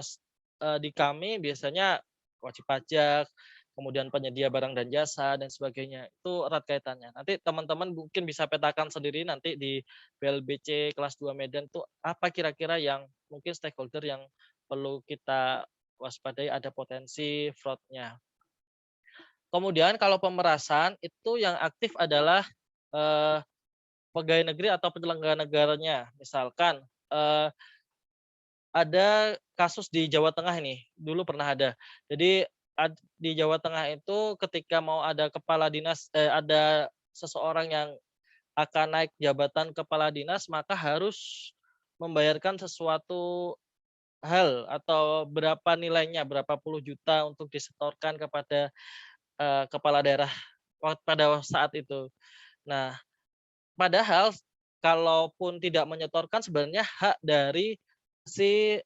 di kami biasanya wajib pajak, kemudian penyedia barang dan jasa dan sebagainya. Itu erat kaitannya. Nanti teman-teman mungkin bisa petakan sendiri nanti di BLBC kelas 2 Medan itu apa kira-kira yang mungkin stakeholder yang perlu kita waspadai ada potensi fraud-nya. Kemudian kalau pemerasan itu yang aktif adalah pegawai negeri atau penyelenggara negaranya. Misalkan ada kasus di Jawa Tengah ini, dulu pernah ada. Jadi di Jawa Tengah itu ketika mau ada kepala dinas, ada seseorang yang akan naik jabatan kepala dinas, maka harus membayarkan sesuatu hal atau berapa nilainya, berapa puluh juta untuk disetorkan kepada kepala daerah pada saat itu. Nah, padahal kalaupun tidak menyetorkan sebenarnya hak dari si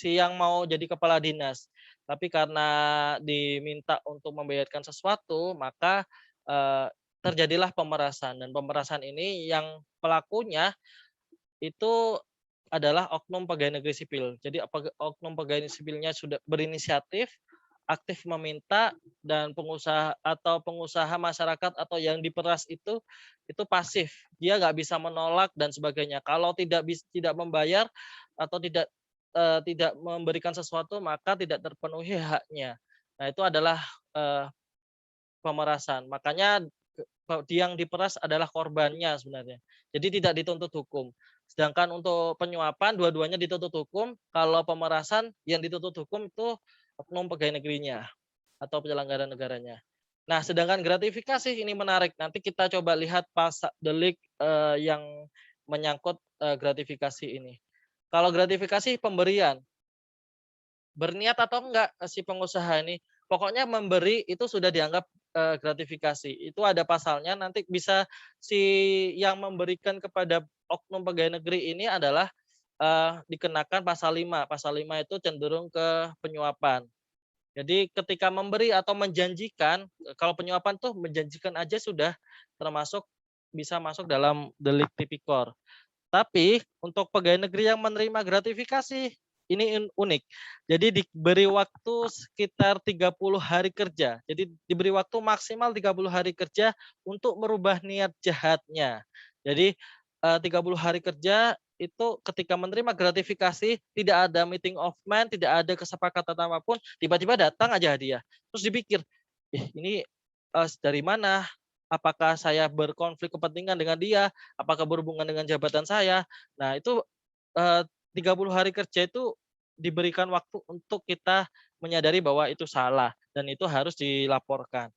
yang mau jadi kepala dinas. Tapi karena diminta untuk membayarkan sesuatu, maka terjadilah pemerasan. Dan pemerasan ini yang pelakunya itu adalah oknum pegawai negeri sipil. Jadi oknum pegawai sipilnya sudah berinisiatif, aktif meminta, dan pengusaha masyarakat atau yang diperas itu pasif. Dia nggak bisa menolak dan sebagainya. Kalau tidak membayar atau tidak memberikan sesuatu maka tidak terpenuhi haknya. Nah, itu adalah pemerasan. Makanya yang diperas adalah korbannya sebenarnya. Jadi tidak dituntut hukum. Sedangkan untuk penyuapan dua-duanya dituntut hukum, kalau pemerasan yang dituntut hukum itu oknum pegawai negerinya atau penyelenggara negaranya. Nah, sedangkan gratifikasi ini menarik. Nanti kita coba lihat pasal delik yang menyangkut gratifikasi ini. Kalau gratifikasi pemberian, berniat atau enggak si pengusaha ini, pokoknya memberi itu sudah dianggap gratifikasi. Itu ada pasalnya, nanti bisa si yang memberikan kepada oknum pegawai negeri ini adalah dikenakan pasal 5. Pasal 5 itu cenderung ke penyuapan. Jadi ketika memberi atau menjanjikan, kalau penyuapan tuh menjanjikan aja sudah termasuk bisa masuk dalam delik tipikor. Tapi untuk pegawai negeri yang menerima gratifikasi ini unik. Jadi diberi waktu sekitar 30 hari kerja. Jadi diberi waktu maksimal 30 hari kerja untuk merubah niat jahatnya. Jadi 30 hari kerja itu ketika menerima gratifikasi tidak ada meeting of mind, tidak ada kesepakatan apapun, tiba-tiba datang aja hadiah. Terus dipikir, ini dari mana? Apakah saya berkonflik kepentingan dengan dia? Apakah berhubungan dengan jabatan saya? Nah, itu 30 hari kerja itu diberikan waktu untuk kita menyadari bahwa itu salah dan itu harus dilaporkan.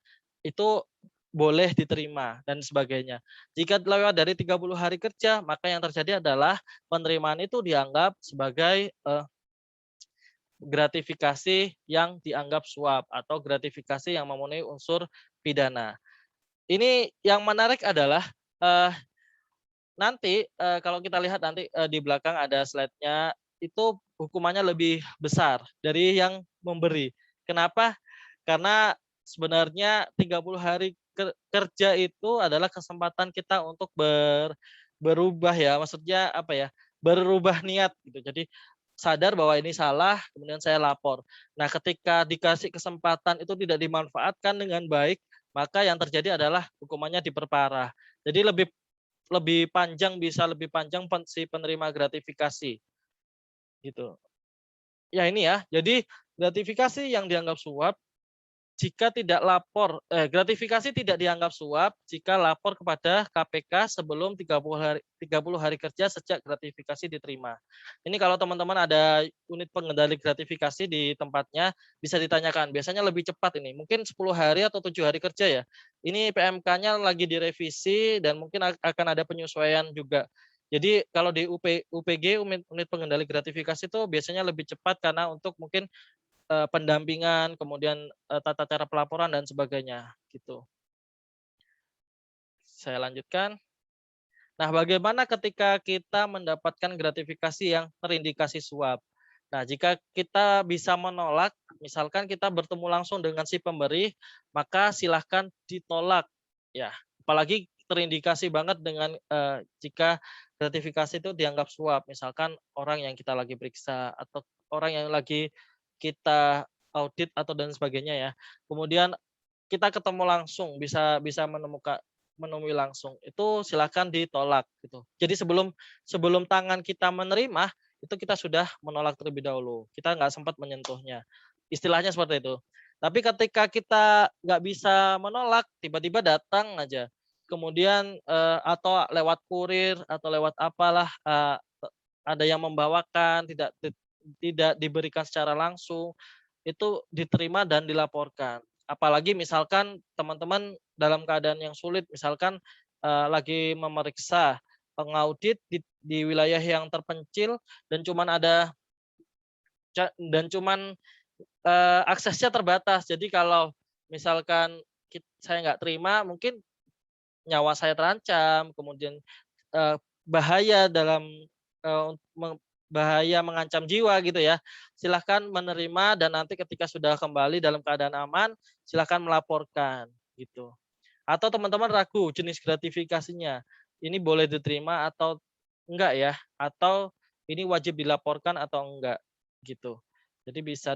Itu boleh diterima dan sebagainya. Jika lewat dari 30 hari kerja, maka yang terjadi adalah penerimaan itu dianggap sebagai gratifikasi yang dianggap suap atau gratifikasi yang memenuhi unsur pidana. Ini yang menarik adalah nanti kalau kita lihat nanti di belakang ada slide-nya, itu hukumannya lebih besar dari yang memberi. Kenapa? Karena sebenarnya 30 hari kerja itu adalah kesempatan kita untuk berubah ya, maksudnya apa ya? Berubah niat gitu. Jadi sadar bahwa ini salah, kemudian saya lapor. Nah, ketika dikasih kesempatan itu tidak dimanfaatkan dengan baik, maka yang terjadi adalah hukumannya diperparah. Jadi lebih lebih panjang, bisa lebih panjang si penerima gratifikasi gitu. Ya ini ya, jadi gratifikasi yang dianggap suap jika tidak gratifikasi tidak dianggap suap jika lapor kepada KPK sebelum 30 hari kerja sejak gratifikasi diterima. Ini kalau teman-teman ada unit pengendali gratifikasi di tempatnya bisa ditanyakan. Biasanya lebih cepat ini, mungkin 10 hari atau 7 hari kerja ya. Ini PMK-nya lagi direvisi dan mungkin akan ada penyesuaian juga. Jadi kalau di UPG, unit pengendali gratifikasi itu biasanya lebih cepat karena untuk mungkin pendampingan, kemudian tata cara pelaporan dan sebagainya gitu. Saya lanjutkan. Nah, bagaimana ketika kita mendapatkan gratifikasi yang terindikasi suap? Nah, jika kita bisa menolak, misalkan kita bertemu langsung dengan si pemberi, maka silahkan ditolak. Ya, apalagi terindikasi banget dengan jika gratifikasi itu dianggap suap, misalkan orang yang kita lagi periksa atau orang yang lagi kita audit atau dan sebagainya ya. Kemudian kita ketemu langsung, bisa bisa menemui langsung, itu silakan ditolak gitu. Jadi sebelum sebelum tangan kita menerima, itu kita sudah menolak terlebih dahulu. Kita nggak sempat menyentuhnya. Istilahnya seperti itu. Tapi ketika kita nggak bisa menolak, tiba-tiba datang aja. Kemudian atau lewat kurir atau lewat apalah ada yang membawakan, tidak diberikan secara langsung, itu diterima dan dilaporkan. Apalagi misalkan teman-teman dalam keadaan yang sulit, misalkan lagi memeriksa pengaudit di wilayah yang terpencil dan cuman aksesnya terbatas. Jadi kalau misalkan saya nggak terima, mungkin nyawa saya terancam, kemudian bahaya dalam bahaya mengancam jiwa gitu ya. Silahkan menerima dan nanti ketika sudah kembali dalam keadaan aman, silahkan melaporkan gitu. Atau teman-teman ragu jenis gratifikasinya, ini boleh diterima atau enggak ya? Atau ini wajib dilaporkan atau enggak gitu. Jadi bisa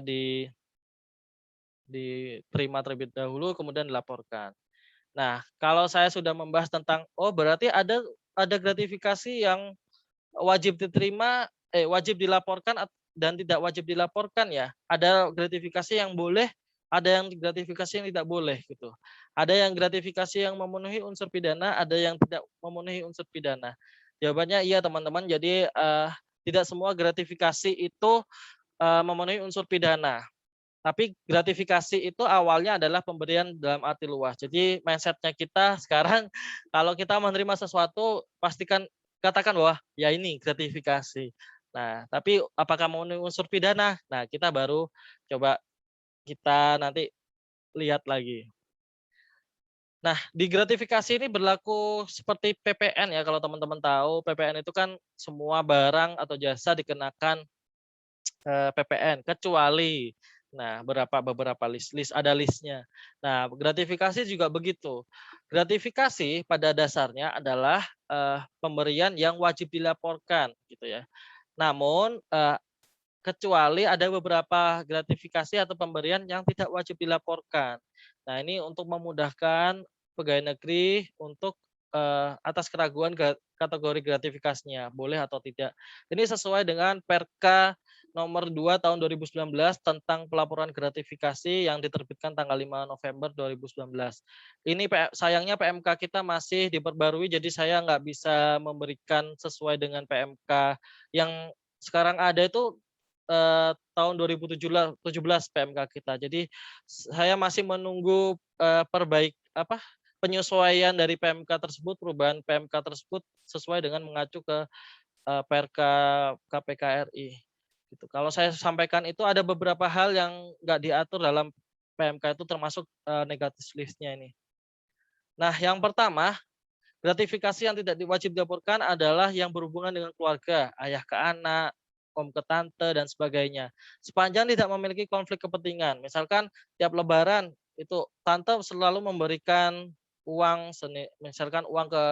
diterima terlebih dahulu kemudian dilaporkan. Nah, kalau saya sudah membahas tentang berarti ada gratifikasi yang wajib dilaporkan dan tidak wajib dilaporkan ya. Ada gratifikasi yang boleh, ada yang gratifikasi yang tidak boleh gitu. Ada yang gratifikasi yang memenuhi unsur pidana, ada yang tidak memenuhi unsur pidana. Jawabannya iya teman-teman. Jadi tidak semua gratifikasi itu memenuhi unsur pidana. Tapi gratifikasi itu awalnya adalah pemberian dalam arti luas. Jadi mindsetnya kita sekarang kalau kita menerima sesuatu katakan bahwa ya ini gratifikasi. Nah, tapi apakah memenuhi unsur pidana? Nah, kita baru coba kita nanti lihat lagi. Nah, di gratifikasi ini berlaku seperti PPN ya, kalau teman-teman tahu. PPN itu kan semua barang atau jasa dikenakan PPN kecuali beberapa list ada listnya. Nah, gratifikasi juga begitu. Gratifikasi pada dasarnya adalah pemberian yang wajib dilaporkan gitu ya. Namun kecuali ada beberapa gratifikasi atau pemberian yang tidak wajib dilaporkan. Nah, ini untuk memudahkan pegawai negeri untuk atas keraguan kategori gratifikasinya, boleh atau tidak. Ini sesuai dengan Perka nomor 2 tahun 2019 tentang pelaporan gratifikasi yang diterbitkan tanggal 5 November 2019. Ini sayangnya PMK kita masih diperbarui, jadi saya nggak bisa memberikan sesuai dengan PMK yang sekarang ada itu tahun 2017 PMK kita. Jadi saya masih menunggu penyesuaian dari PMK tersebut, perubahan PMK tersebut sesuai dengan mengacu ke Perka KPK RI. Gitu. Kalau saya sampaikan itu ada beberapa hal yang nggak diatur dalam PMK itu termasuk negatif listnya ini. Nah, yang pertama Gratifikasi yang tidak wajib dilaporkan adalah yang berhubungan dengan keluarga, ayah ke anak, om ke tante, dan sebagainya. Sepanjang tidak memiliki konflik kepentingan. Misalkan tiap lebaran itu tante selalu memberikan uang, misalkan uang ke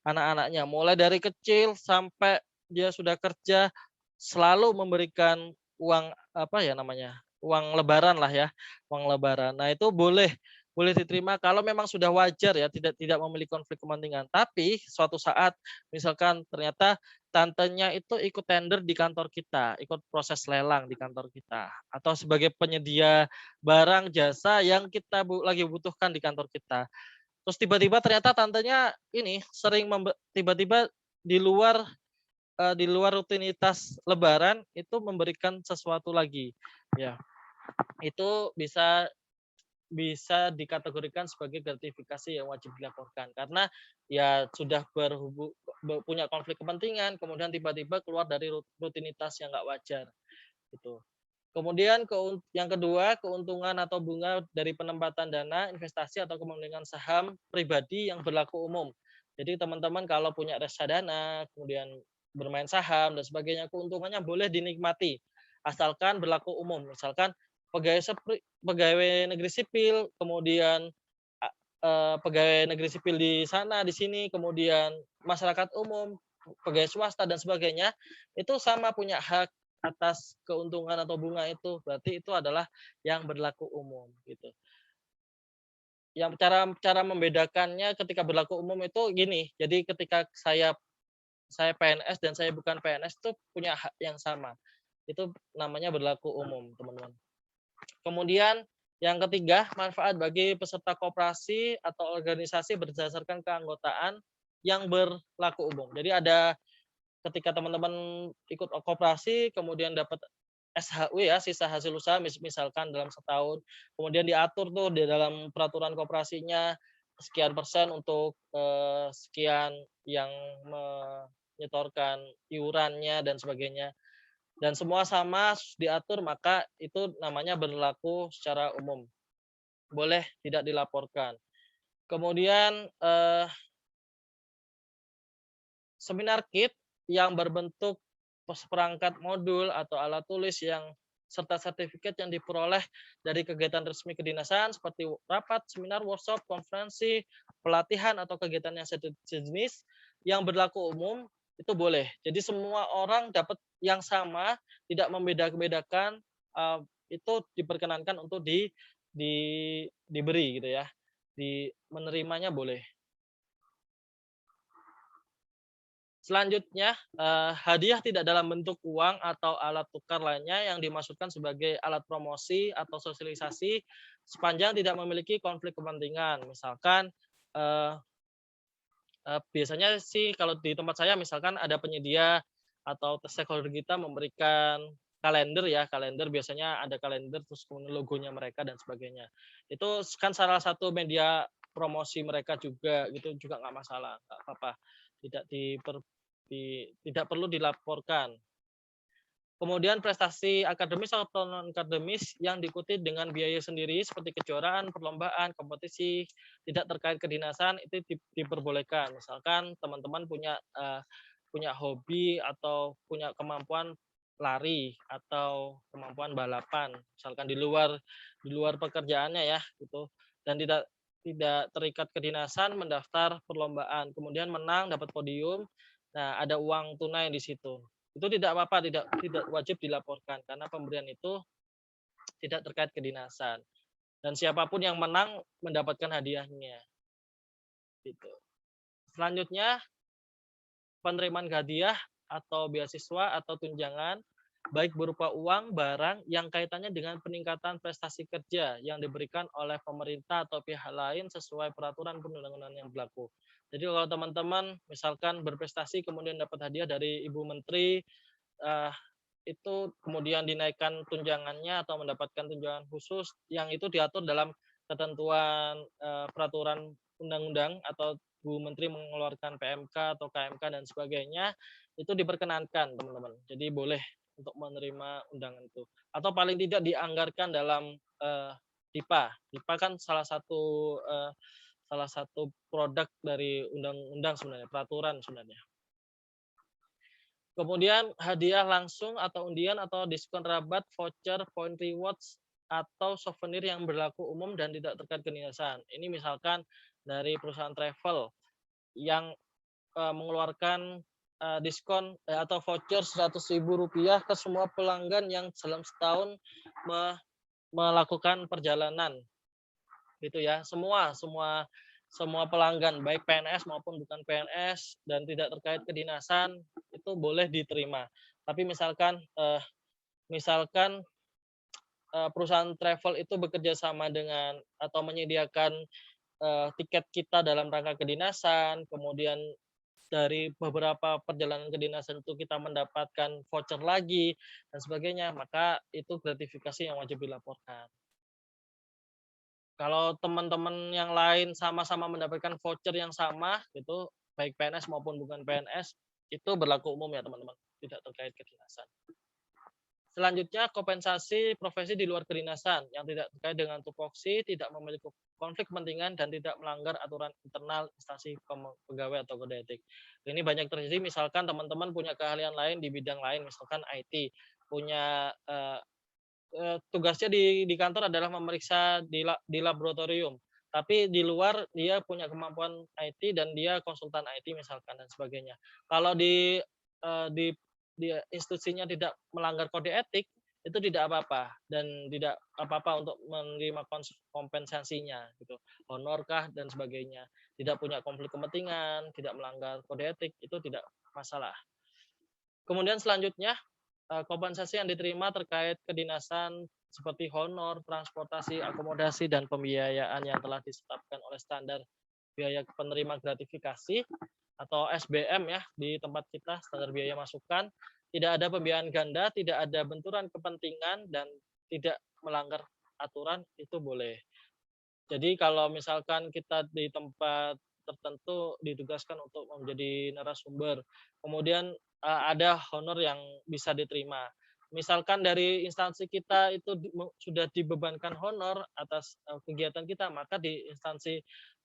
anak-anaknya. Mulai dari kecil sampai dia sudah kerja, selalu memberikan uang apa ya namanya, uang lebaran lah ya, uang lebaran. Nah itu boleh diterima kalau memang sudah wajar ya, tidak memiliki konflik kepentingan. Tapi suatu saat misalkan ternyata tantenya itu ikut tender di kantor kita, ikut proses lelang di kantor kita, atau sebagai penyedia barang jasa yang kita lagi butuhkan di kantor kita. Terus tiba-tiba ternyata tantenya ini sering tiba-tiba di luar di luar rutinitas lebaran itu memberikan sesuatu lagi. Ya, itu bisa dikategorikan sebagai gratifikasi yang wajib dilaporkan karena ya sudah punya konflik kepentingan, kemudian tiba-tiba keluar dari rutinitas yang nggak wajar gitu. Kemudian yang kedua, keuntungan atau bunga dari penempatan dana, investasi atau kepemilikan saham pribadi yang berlaku umum. Jadi teman-teman kalau punya reksadana, kemudian bermain saham dan sebagainya, keuntungannya boleh dinikmati asalkan berlaku umum. Misalkan pegawai negeri sipil, kemudian pegawai negeri sipil di sana, di sini, kemudian masyarakat umum, pegawai swasta dan sebagainya, itu sama punya hak atas keuntungan atau bunga itu. Berarti itu adalah yang berlaku umum gitu. Yang cara membedakannya ketika berlaku umum itu gini. Jadi ketika saya PNS dan saya bukan PNS itu punya hak yang sama. Itu namanya berlaku umum, teman-teman. Kemudian yang ketiga, manfaat bagi peserta koperasi atau organisasi berdasarkan keanggotaan yang berlaku umum. Jadi ada ketika teman-teman ikut koperasi, kemudian dapat SHU ya, sisa hasil usaha misalkan dalam setahun, kemudian diatur tuh di dalam peraturan koperasinya sekian persen untuk sekian yang menyetorkan iurannya dan sebagainya. Dan semua sama diatur, maka itu namanya berlaku secara umum. Boleh tidak dilaporkan. Kemudian seminar kit yang berbentuk perangkat modul atau alat tulis yang serta sertifikat yang diperoleh dari kegiatan resmi kedinasan seperti rapat, seminar, workshop, konferensi, pelatihan atau kegiatan yang sejenis yang berlaku umum itu boleh. Jadi semua orang dapat yang sama, tidak membeda-bedakan, itu diperkenankan untuk diberi gitu ya. Menerimanya boleh. Selanjutnya, hadiah tidak dalam bentuk uang atau alat tukar lainnya yang dimaksudkan sebagai alat promosi atau sosialisasi sepanjang tidak memiliki konflik kepentingan. Misalkan, biasanya sih kalau di tempat saya misalkan ada penyedia atau stakeholder kita memberikan kalender ya, kalender biasanya ada kalender terus kemudian logonya mereka dan sebagainya. Itu kan salah satu media promosi mereka juga gitu, juga nggak masalah, nggak apa-apa. Tidak perlu dilaporkan. Kemudian prestasi akademis atau non akademis yang diikuti dengan biaya sendiri seperti kejuaraan, perlombaan, kompetisi tidak terkait kedinasan itu diperbolehkan. Misalkan teman-teman punya hobi atau punya kemampuan lari atau kemampuan balapan, misalkan di luar pekerjaannya ya gitu, dan tidak terikat kedinasan, mendaftar perlombaan, kemudian menang dapat podium. Nah, ada uang tunai di situ. Itu tidak apa-apa, tidak wajib dilaporkan karena pemberian itu tidak terkait kedinasan. Dan siapapun yang menang mendapatkan hadiahnya. Gitu. Selanjutnya, penerimaan hadiah atau beasiswa atau tunjangan baik berupa uang, barang yang kaitannya dengan peningkatan prestasi kerja yang diberikan oleh pemerintah atau pihak lain sesuai peraturan perundang-undangan yang berlaku. Jadi kalau teman-teman misalkan berprestasi kemudian dapat hadiah dari Ibu Menteri, itu kemudian dinaikkan tunjangannya atau mendapatkan tunjangan khusus yang itu diatur dalam ketentuan peraturan undang-undang atau Bu Menteri mengeluarkan PMK atau KMK dan sebagainya, itu diperkenankan teman-teman. Jadi boleh untuk menerima undangan itu. Atau paling tidak dianggarkan dalam DIPA. DIPA kan salah satu salah satu produk dari undang-undang sebenarnya, peraturan sebenarnya. Kemudian hadiah langsung atau undian atau diskon rabat, voucher, point rewards, atau souvenir yang berlaku umum dan tidak terkait kedinasan. Ini misalkan dari perusahaan travel yang mengeluarkan diskon atau voucher Rp100.000 ke semua pelanggan yang dalam setahun melakukan perjalanan, gitu ya. Semua pelanggan baik PNS maupun bukan PNS dan tidak terkait kedinasan itu boleh diterima. Tapi misalkan perusahaan travel itu bekerja sama dengan atau menyediakan tiket kita dalam rangka kedinasan, kemudian dari beberapa perjalanan kedinasan itu kita mendapatkan voucher lagi dan sebagainya, maka itu gratifikasi yang wajib dilaporkan. Kalau teman-teman yang lain sama-sama mendapatkan voucher yang sama gitu, baik PNS maupun bukan PNS, itu berlaku umum ya teman-teman, tidak terkait kedinasan. Selanjutnya, kompensasi profesi di luar kedinasan yang tidak terkait dengan tupoksi, tidak memiliki konflik kepentingan, dan tidak melanggar aturan internal instansi pegawai atau kode etik. Ini banyak terjadi, misalkan teman-teman punya keahlian lain di bidang lain, misalkan IT, punya tugasnya di kantor adalah memeriksa di laboratorium, tapi di luar dia punya kemampuan IT dan dia konsultan IT misalkan dan sebagainya. Kalau di institusinya tidak melanggar kode etik, itu tidak apa-apa dan tidak apa-apa untuk menerima kompensasinya gitu. Honor kah dan sebagainya. Tidak punya konflik kepentingan, tidak melanggar kode etik, itu tidak masalah. Kemudian selanjutnya, kompensasi yang diterima terkait kedinasan seperti honor, transportasi, akomodasi, dan pembiayaan yang telah ditetapkan oleh standar biaya penerima gratifikasi atau SBM ya di tempat kita, standar biaya masukan, tidak ada pembiayaan ganda, tidak ada benturan kepentingan, dan tidak melanggar aturan, itu boleh. Jadi kalau misalkan kita di tempat tertentu ditugaskan untuk menjadi narasumber, kemudian ada honor yang bisa diterima. Misalkan dari instansi kita itu sudah dibebankan honor atas kegiatan kita, maka di instansi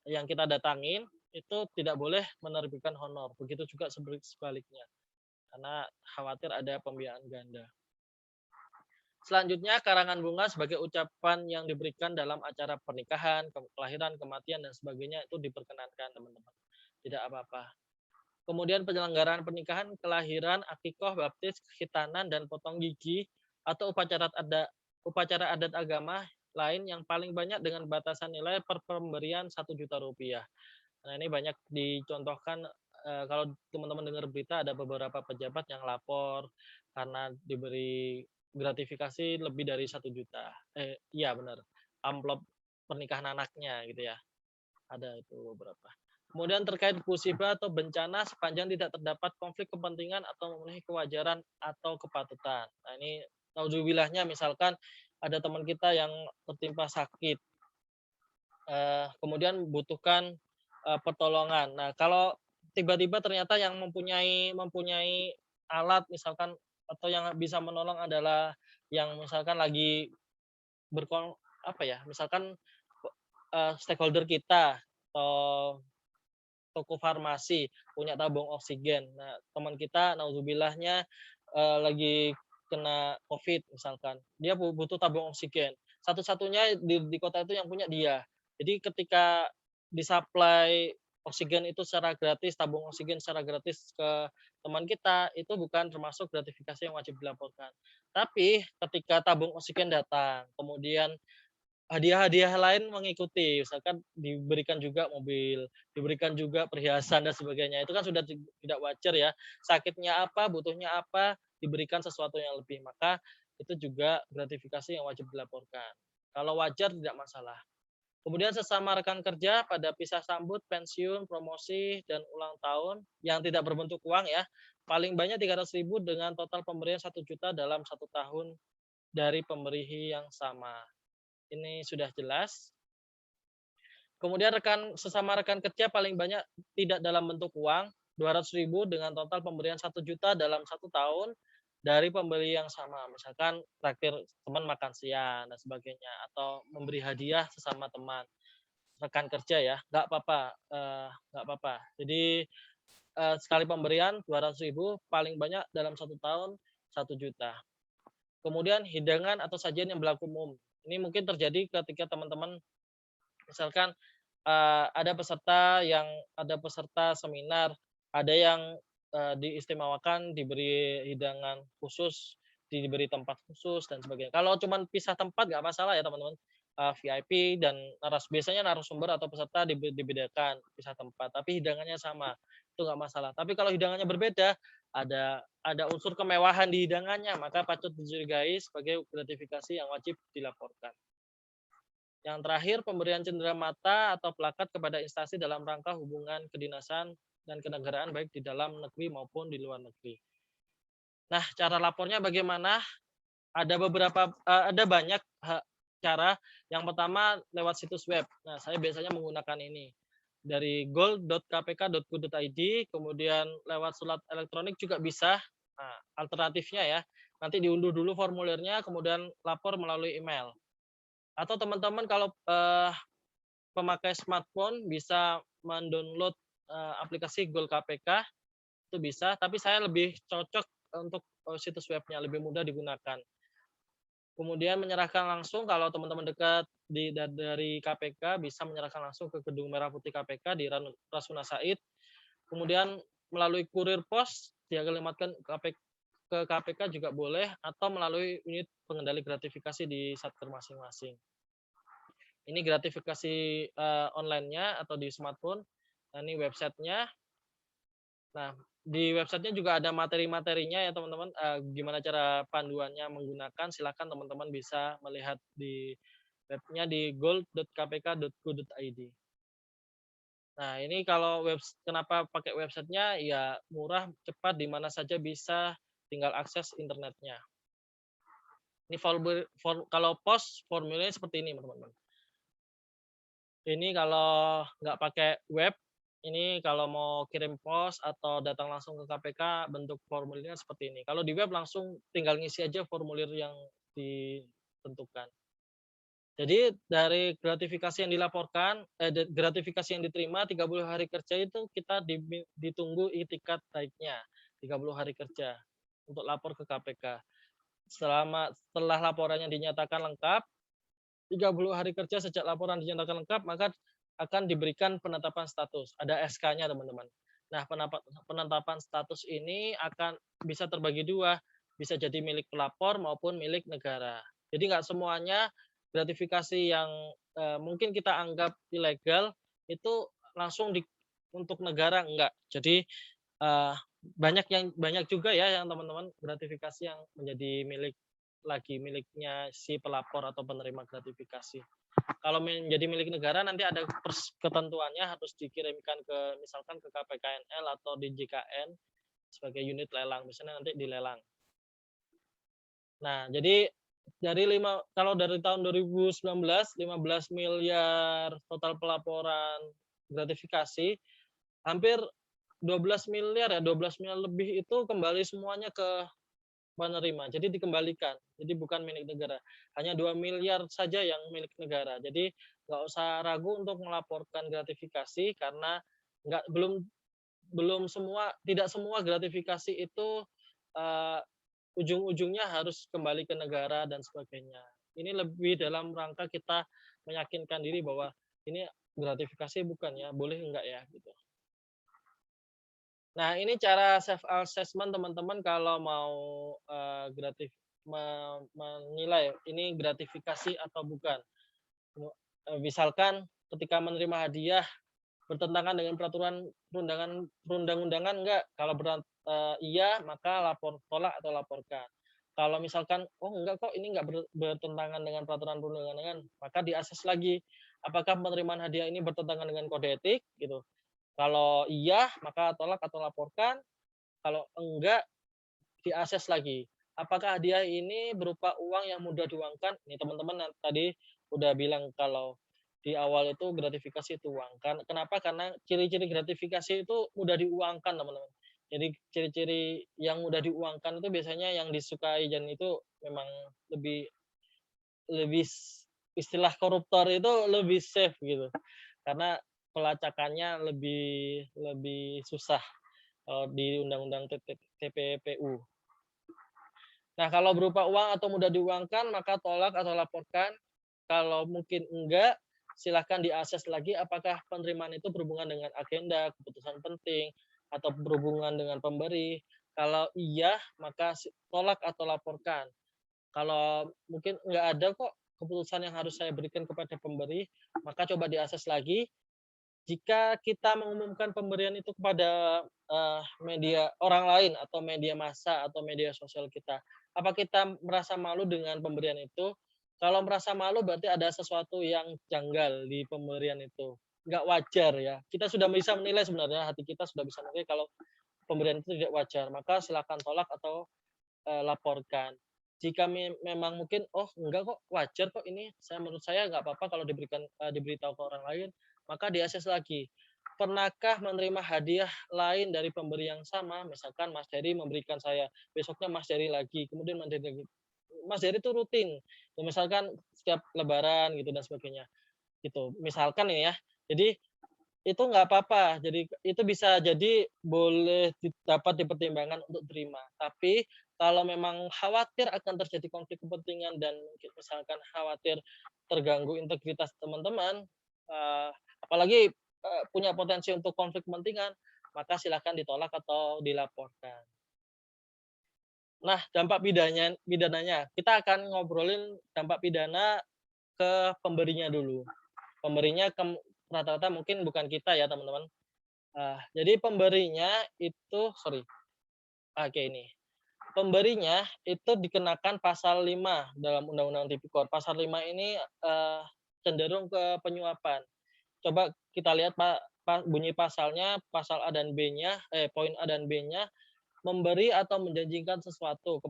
yang kita datangin itu tidak boleh menerbitkan honor. Begitu juga sebaliknya, karena khawatir ada pembiayaan ganda. Selanjutnya, karangan bunga sebagai ucapan yang diberikan dalam acara pernikahan, kelahiran, kematian, dan sebagainya itu diperkenankan, teman-teman. Tidak apa-apa. Kemudian penyelenggaraan pernikahan, kelahiran, akikah, baptis, khitanan, dan potong gigi, atau upacara adat agama lain yang paling banyak dengan batasan nilai per pemberian Rp1.000.000. Nah, ini banyak dicontohkan kalau teman-teman dengar berita ada beberapa pejabat yang lapor karena diberi gratifikasi lebih dari 1 juta. Iya benar. Amplop pernikahan anaknya gitu ya. Ada itu beberapa. Kemudian terkait musibah atau bencana sepanjang tidak terdapat konflik kepentingan atau memenuhi kewajaran atau kepatutan. Nah, ini naudzubilahnya misalkan ada teman kita yang tertimpa sakit. Kemudian membutuhkan pertolongan. Nah, kalau tiba-tiba ternyata yang mempunyai alat misalkan atau yang bisa menolong adalah yang misalkan lagi misalkan stakeholder kita atau toko farmasi punya tabung oksigen. Nah, teman kita naudzubilahnya lagi kena COVID misalkan, dia butuh tabung oksigen. Satu-satunya di kota itu yang punya dia. Jadi ketika disuplai oksigen itu secara gratis, tabung oksigen secara gratis ke teman kita, itu bukan termasuk gratifikasi yang wajib dilaporkan. Tapi ketika tabung oksigen datang, kemudian hadiah-hadiah lain mengikuti, misalkan diberikan juga mobil, diberikan juga perhiasan dan sebagainya, itu kan sudah tidak wajar ya. Sakitnya apa, butuhnya apa, diberikan sesuatu yang lebih, maka itu juga gratifikasi yang wajib dilaporkan. Kalau wajar tidak masalah. Kemudian sesama rekan kerja pada pisah sambut, pensiun, promosi, dan ulang tahun yang tidak berbentuk uang ya, paling banyak 300.000 dengan total pemberian 1 juta dalam 1 tahun dari pemberi yang sama. Ini sudah jelas. Kemudian sesama rekan kerja paling banyak tidak dalam bentuk uang, 200.000 dengan total pemberian 1 juta dalam 1 tahun dari pembeli yang sama. Misalkan traktir teman makan siang dan sebagainya, atau memberi hadiah sesama teman. rekan kerja ya, nggak apa-apa, nggak apa-apa. Jadi sekali pemberian 200.000, paling banyak dalam 1 tahun 1 juta. Kemudian hidangan atau sajian yang berlaku umum. Ini mungkin terjadi ketika teman-teman misalkan ada peserta seminar, ada yang diistimewakan, diberi hidangan khusus, diberi tempat khusus dan sebagainya. Kalau cuman pisah tempat nggak masalah ya teman-teman. VIP dan biasanya narasumber atau peserta dibedakan pisah tempat, tapi hidangannya sama, itu nggak masalah. Tapi kalau hidangannya berbeda, ada unsur kemewahan di hidangannya, maka patut dicurigai sebagai gratifikasi yang wajib dilaporkan. Yang terakhir, pemberian cenderamata atau plakat kepada instansi dalam rangka hubungan kedinasan dan kenegaraan baik di dalam negeri maupun di luar negeri. Nah, cara lapornya bagaimana? Ada banyak cara. Yang pertama lewat situs web. Nah, saya biasanya menggunakan ini. Dari gold.kpk.go.id, kemudian lewat surat elektronik juga bisa. Nah, alternatifnya ya, nanti diunduh dulu formulirnya, kemudian lapor melalui email. Atau teman-teman kalau pemakai smartphone bisa mendownload aplikasi Gold KPK, itu bisa, tapi saya lebih cocok untuk situs webnya, lebih mudah digunakan. Kemudian menyerahkan langsung, kalau teman-teman dekat dari KPK bisa menyerahkan langsung ke Gedung Merah Putih KPK di Rasuna Said. Kemudian melalui kurir pos dialamatkan ke KPK juga boleh, atau melalui unit pengendali gratifikasi di Satker masing-masing. Ini gratifikasi online-nya atau di smartphone. Nah, ini websitenya. Nah, di websitenya juga ada materi-materinya ya teman-teman. Gimana cara panduannya menggunakan, silakan teman-teman bisa melihat di webnya di gold.kpk.go.id. Nah, ini kalau kenapa pakai websitenya, ya murah, cepat, di mana saja bisa, tinggal akses internetnya. Ini kalau pos formulirnya seperti ini teman-teman. Ini kalau nggak pakai web, ini kalau mau kirim pos atau datang langsung ke KPK, bentuk formulirnya seperti ini. Kalau di web langsung tinggal ngisi aja formulir yang ditentukan. Jadi dari gratifikasi yang dilaporkan, gratifikasi yang diterima 30 hari kerja itu kita ditunggu itikat baiknya 30 hari kerja untuk lapor ke KPK. Setelah laporannya dinyatakan lengkap, 30 hari kerja sejak laporan dinyatakan lengkap, maka akan diberikan penetapan status. Ada SK-nya, teman-teman. Nah, penetapan status ini akan bisa terbagi dua, bisa jadi milik pelapor maupun milik negara. Jadi nggak semuanya gratifikasi yang mungkin kita anggap ilegal itu langsung untuk negara, enggak. Jadi banyak juga ya yang teman-teman gratifikasi yang menjadi miliknya si pelapor atau penerima gratifikasi. Kalau menjadi milik negara nanti ada ketentuannya, harus dikirimkan misalkan ke KPKNL atau di JKN sebagai unit lelang, misalnya nanti dilelang. Nah, jadi kalau dari tahun 2019 15 miliar total pelaporan gratifikasi, hampir 12 miliar lebih itu kembali semuanya ke penerima. Jadi dikembalikan. Jadi bukan milik negara. Hanya 2 miliar saja yang milik negara. Jadi nggak usah ragu untuk melaporkan gratifikasi, karena tidak semua gratifikasi itu ujung-ujungnya harus kembali ke negara dan sebagainya. Ini lebih dalam rangka kita meyakinkan diri bahwa ini gratifikasi bukan ya, boleh enggak ya gitu. Nah, ini cara self assessment teman-teman kalau mau menilai ini gratifikasi atau bukan. Misalkan ketika menerima hadiah bertentangan dengan peraturan perundang-undangan enggak? Kalau iya, maka tolak atau laporkan. Kalau misalkan enggak kok, ini enggak bertentangan dengan peraturan perundang-undangan, maka diakses lagi apakah penerimaan hadiah ini bertentangan dengan kode etik gitu. Kalau iya, maka tolak atau laporkan. Kalau enggak, diakses lagi. Apakah hadiah ini berupa uang yang mudah diuangkan? Ini teman-teman tadi udah bilang kalau di awal itu gratifikasi itu uang. Kenapa? Karena ciri-ciri gratifikasi itu mudah diuangkan, teman-teman. Jadi ciri-ciri yang mudah diuangkan itu biasanya yang disukai, dan itu memang lebih istilah koruptor itu lebih safe gitu. karena pelacakannya lebih susah di Undang-Undang TPPU. Nah, kalau berupa uang atau mudah diuangkan, maka tolak atau laporkan. Kalau mungkin enggak, silahkan diakses lagi apakah penerimaan itu berhubungan dengan agenda, keputusan penting, atau berhubungan dengan pemberi. Kalau iya, maka tolak atau laporkan. Kalau mungkin enggak ada kok keputusan yang harus saya berikan kepada pemberi, maka coba diakses lagi. Jika kita mengumumkan pemberian itu kepada media orang lain atau media massa atau media sosial kita, apa kita merasa malu dengan pemberian itu? Kalau merasa malu berarti ada sesuatu yang janggal di pemberian itu, nggak wajar ya. Kita sudah bisa menilai sebenarnya, hati kita sudah bisa menilai kalau pemberian itu tidak wajar, maka silakan tolak atau laporkan. Jika memang mungkin, oh enggak kok, wajar kok ini, menurut saya nggak apa-apa kalau diberitahu ke orang lain, maka diakses lagi. Pernahkah menerima hadiah lain dari pemberi yang sama? Misalkan Mas Dery memberikan saya, besoknya Mas Dery lagi, kemudian Mas Dery lagi. Mas Dery itu rutin, ya, misalkan setiap Lebaran gitu dan sebagainya, gitu. Misalkan ya, jadi itu nggak apa-apa. Jadi itu bisa jadi boleh dapat dipertimbangkan untuk terima. Tapi kalau memang khawatir akan terjadi konflik kepentingan dan misalkan khawatir terganggu integritas teman-teman, apalagi punya potensi untuk konflik kepentingan, maka silakan ditolak atau dilaporkan. Nah, dampak pidananya, kita akan ngobrolin dampak pidana ke pemberinya dulu. Pemberinya rata-rata mungkin bukan kita ya teman-teman. Jadi pemberinya itu, ini. Pemberinya itu dikenakan pasal 5 dalam Undang-Undang Tipikor. Pasal 5 ini cenderung ke penyuapan. Coba kita lihat bunyi pasalnya, pasal A dan B-nya, poin A dan B-nya, memberi atau menjanjikan sesuatu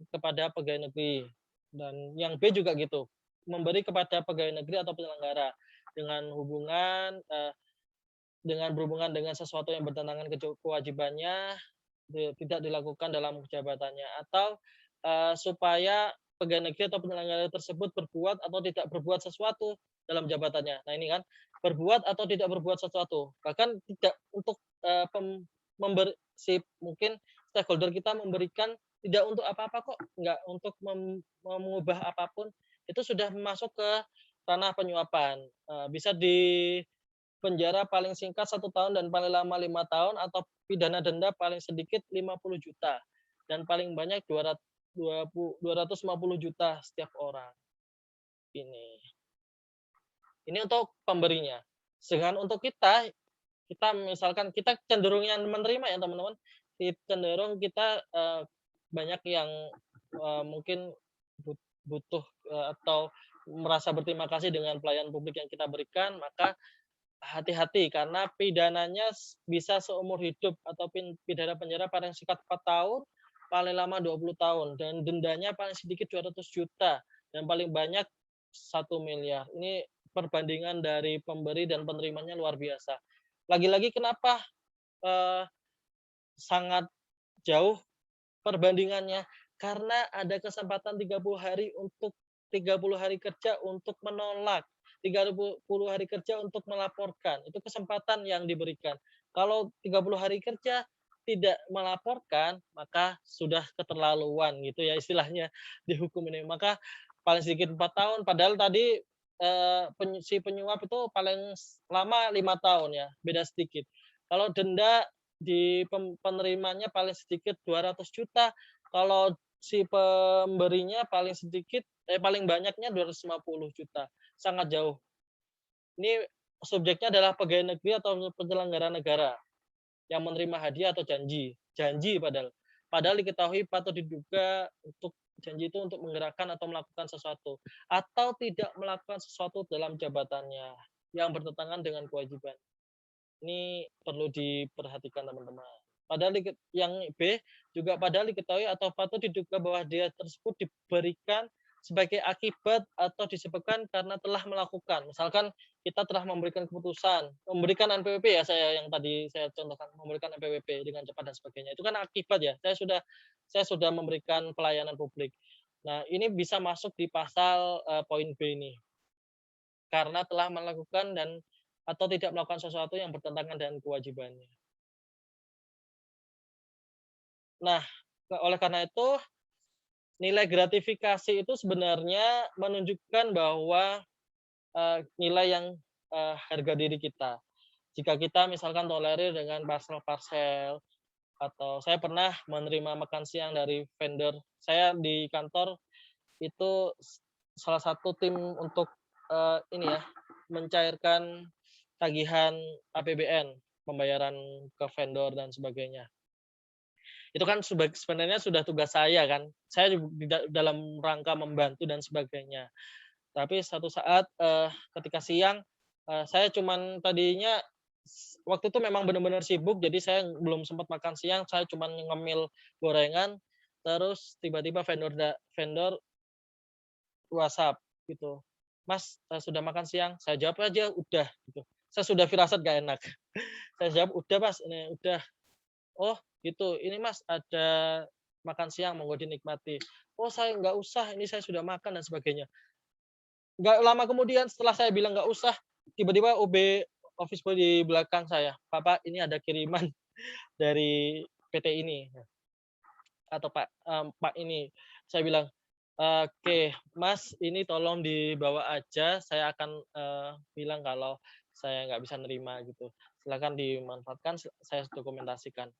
kepada pegawai negeri. Dan yang B juga gitu, memberi kepada pegawai negeri atau penyelenggara dengan berhubungan dengan sesuatu yang bertentangan kewajibannya, tidak dilakukan dalam jabatannya, atau supaya pegawai negeri atau penyelenggara tersebut berbuat atau tidak berbuat sesuatu dalam jabatannya. Nah ini kan, berbuat atau tidak berbuat sesuatu, bahkan tidak untuk mungkin stakeholder kita memberikan tidak untuk apa-apa kok, nggak untuk mengubah apapun, itu sudah masuk ke ranah penyuapan. Bisa di penjara paling singkat 1 tahun dan paling lama 5 tahun, atau pidana denda paling sedikit 50 juta dan paling banyak 250 juta setiap orang. Ini untuk pemberinya. Sedangkan untuk kita misalkan kita cenderung yang menerima ya teman-teman, cenderung kita banyak yang mungkin butuh atau merasa berterima kasih dengan pelayanan publik yang kita berikan, maka hati-hati karena pidananya bisa seumur hidup atau pidana penjara paling singkat 4 tahun, paling lama 20 tahun, dan dendanya paling sedikit 200 juta dan paling banyak 1 miliar. Ini perbandingan dari pemberi dan penerimanya luar biasa. Lagi-lagi kenapa sangat jauh perbandingannya? Karena ada kesempatan 30 hari kerja untuk menolak, 30 hari kerja untuk melaporkan. Itu kesempatan yang diberikan. Kalau 30 hari kerja tidak melaporkan, maka sudah keterlaluan gitu ya istilahnya di hukum ini. Maka paling sedikit 4 tahun, padahal tadi si penyuap itu paling lama 5 tahun ya, beda sedikit. Kalau denda di penerimanya paling sedikit 200 juta, kalau si pemberinya paling banyaknya 250 juta. Sangat jauh. Ini subjeknya adalah pegawai negeri atau penyelenggara negara yang menerima hadiah atau janji padahal diketahui patut diduga untuk janji itu untuk menggerakkan atau melakukan sesuatu, atau tidak melakukan sesuatu dalam jabatannya yang bertentangan dengan kewajiban. Ini perlu diperhatikan teman-teman. Padahal yang B juga padahal diketahui atau patut diduga bahwa dia tersebut diberikan sebagai akibat atau disebabkan karena telah melakukan. Misalkan kita telah memberikan keputusan, memberikan NPWP ya, yang tadi saya contohkan, memberikan NPWP dengan cepat dan sebagainya. Itu kan akibat ya. Saya sudah memberikan pelayanan publik. Nah, ini bisa masuk di pasal poin B ini. Karena telah melakukan dan atau tidak melakukan sesuatu yang bertentangan dengan kewajibannya. Nah, oleh karena itu nilai gratifikasi itu sebenarnya menunjukkan bahwa nilai yang harga diri kita. Jika kita misalkan tolerir dengan parsel-parsel, atau saya pernah menerima makan siang dari vendor. Saya di kantor itu salah satu tim untuk ini ya, mencairkan tagihan APBN, pembayaran ke vendor dan sebagainya. Itu kan sebenarnya sudah tugas saya kan. Saya dalam rangka membantu dan sebagainya. Tapi satu saat ketika siang saya cuman tadinya waktu itu memang benar-benar sibuk, jadi saya belum sempat makan siang, saya cuman ngemil gorengan, terus tiba-tiba vendor WhatsApp gitu, "Mas, sudah makan siang?" Saya jawab aja, "Udah," gitu. Saya sudah firasat gak enak. Saya jawab, "Udah Mas, ini udah." "Oh gitu, ini Mas ada makan siang, monggo dinikmati." "Oh saya nggak usah, ini saya sudah makan," dan sebagainya. Nggak lama kemudian setelah saya bilang nggak usah, tiba-tiba office boy di belakang saya, "Pak, ini ada kiriman dari PT ini," atau Pak ini. Saya bilang, "Oke, Mas, ini tolong dibawa aja, saya akan bilang kalau saya nggak bisa nerima," gitu. "Silakan dimanfaatkan, saya dokumentasikan."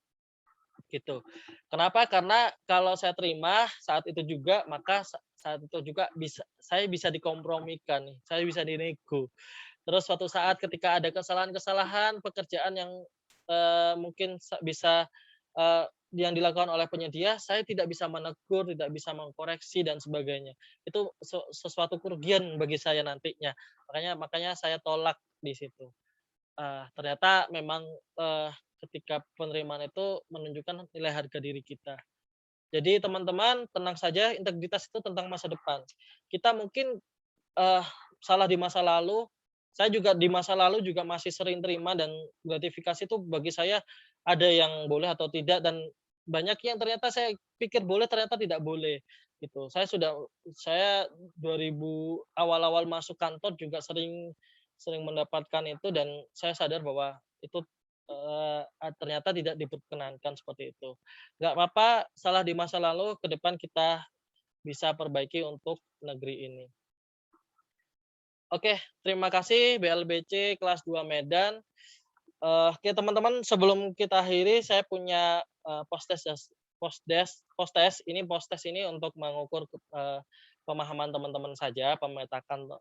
Gitu. Kenapa? Karena kalau saya terima saat itu juga, maka saat itu juga saya bisa dikompromikan nih, saya bisa dinego. Terus suatu saat ketika ada kesalahan-kesalahan pekerjaan yang mungkin bisa yang dilakukan oleh penyedia, saya tidak bisa menegur, tidak bisa mengkoreksi dan sebagainya. Itu sesuatu kerugian bagi saya nantinya. Makanya saya tolak di situ. Ternyata memang ketika penerimaan itu menunjukkan nilai harga diri kita. Jadi teman-teman tenang saja, integritas itu tentang masa depan. Kita mungkin eh, salah di masa lalu, saya juga di masa lalu juga masih sering terima dan gratifikasi itu bagi saya ada yang boleh atau tidak dan banyak yang ternyata saya pikir boleh ternyata tidak boleh gitu. Saya 2000 awal-awal masuk kantor juga sering sering mendapatkan itu dan saya sadar bahwa itu ternyata tidak diperkenankan seperti itu. Nggak apa-apa salah di masa lalu, ke depan kita bisa perbaiki untuk negeri ini. Oke, terima kasih BLBC kelas 2 Medan. Oke teman-teman, sebelum kita akhiri saya punya post-test ini untuk mengukur pemahaman teman-teman saja, memetakan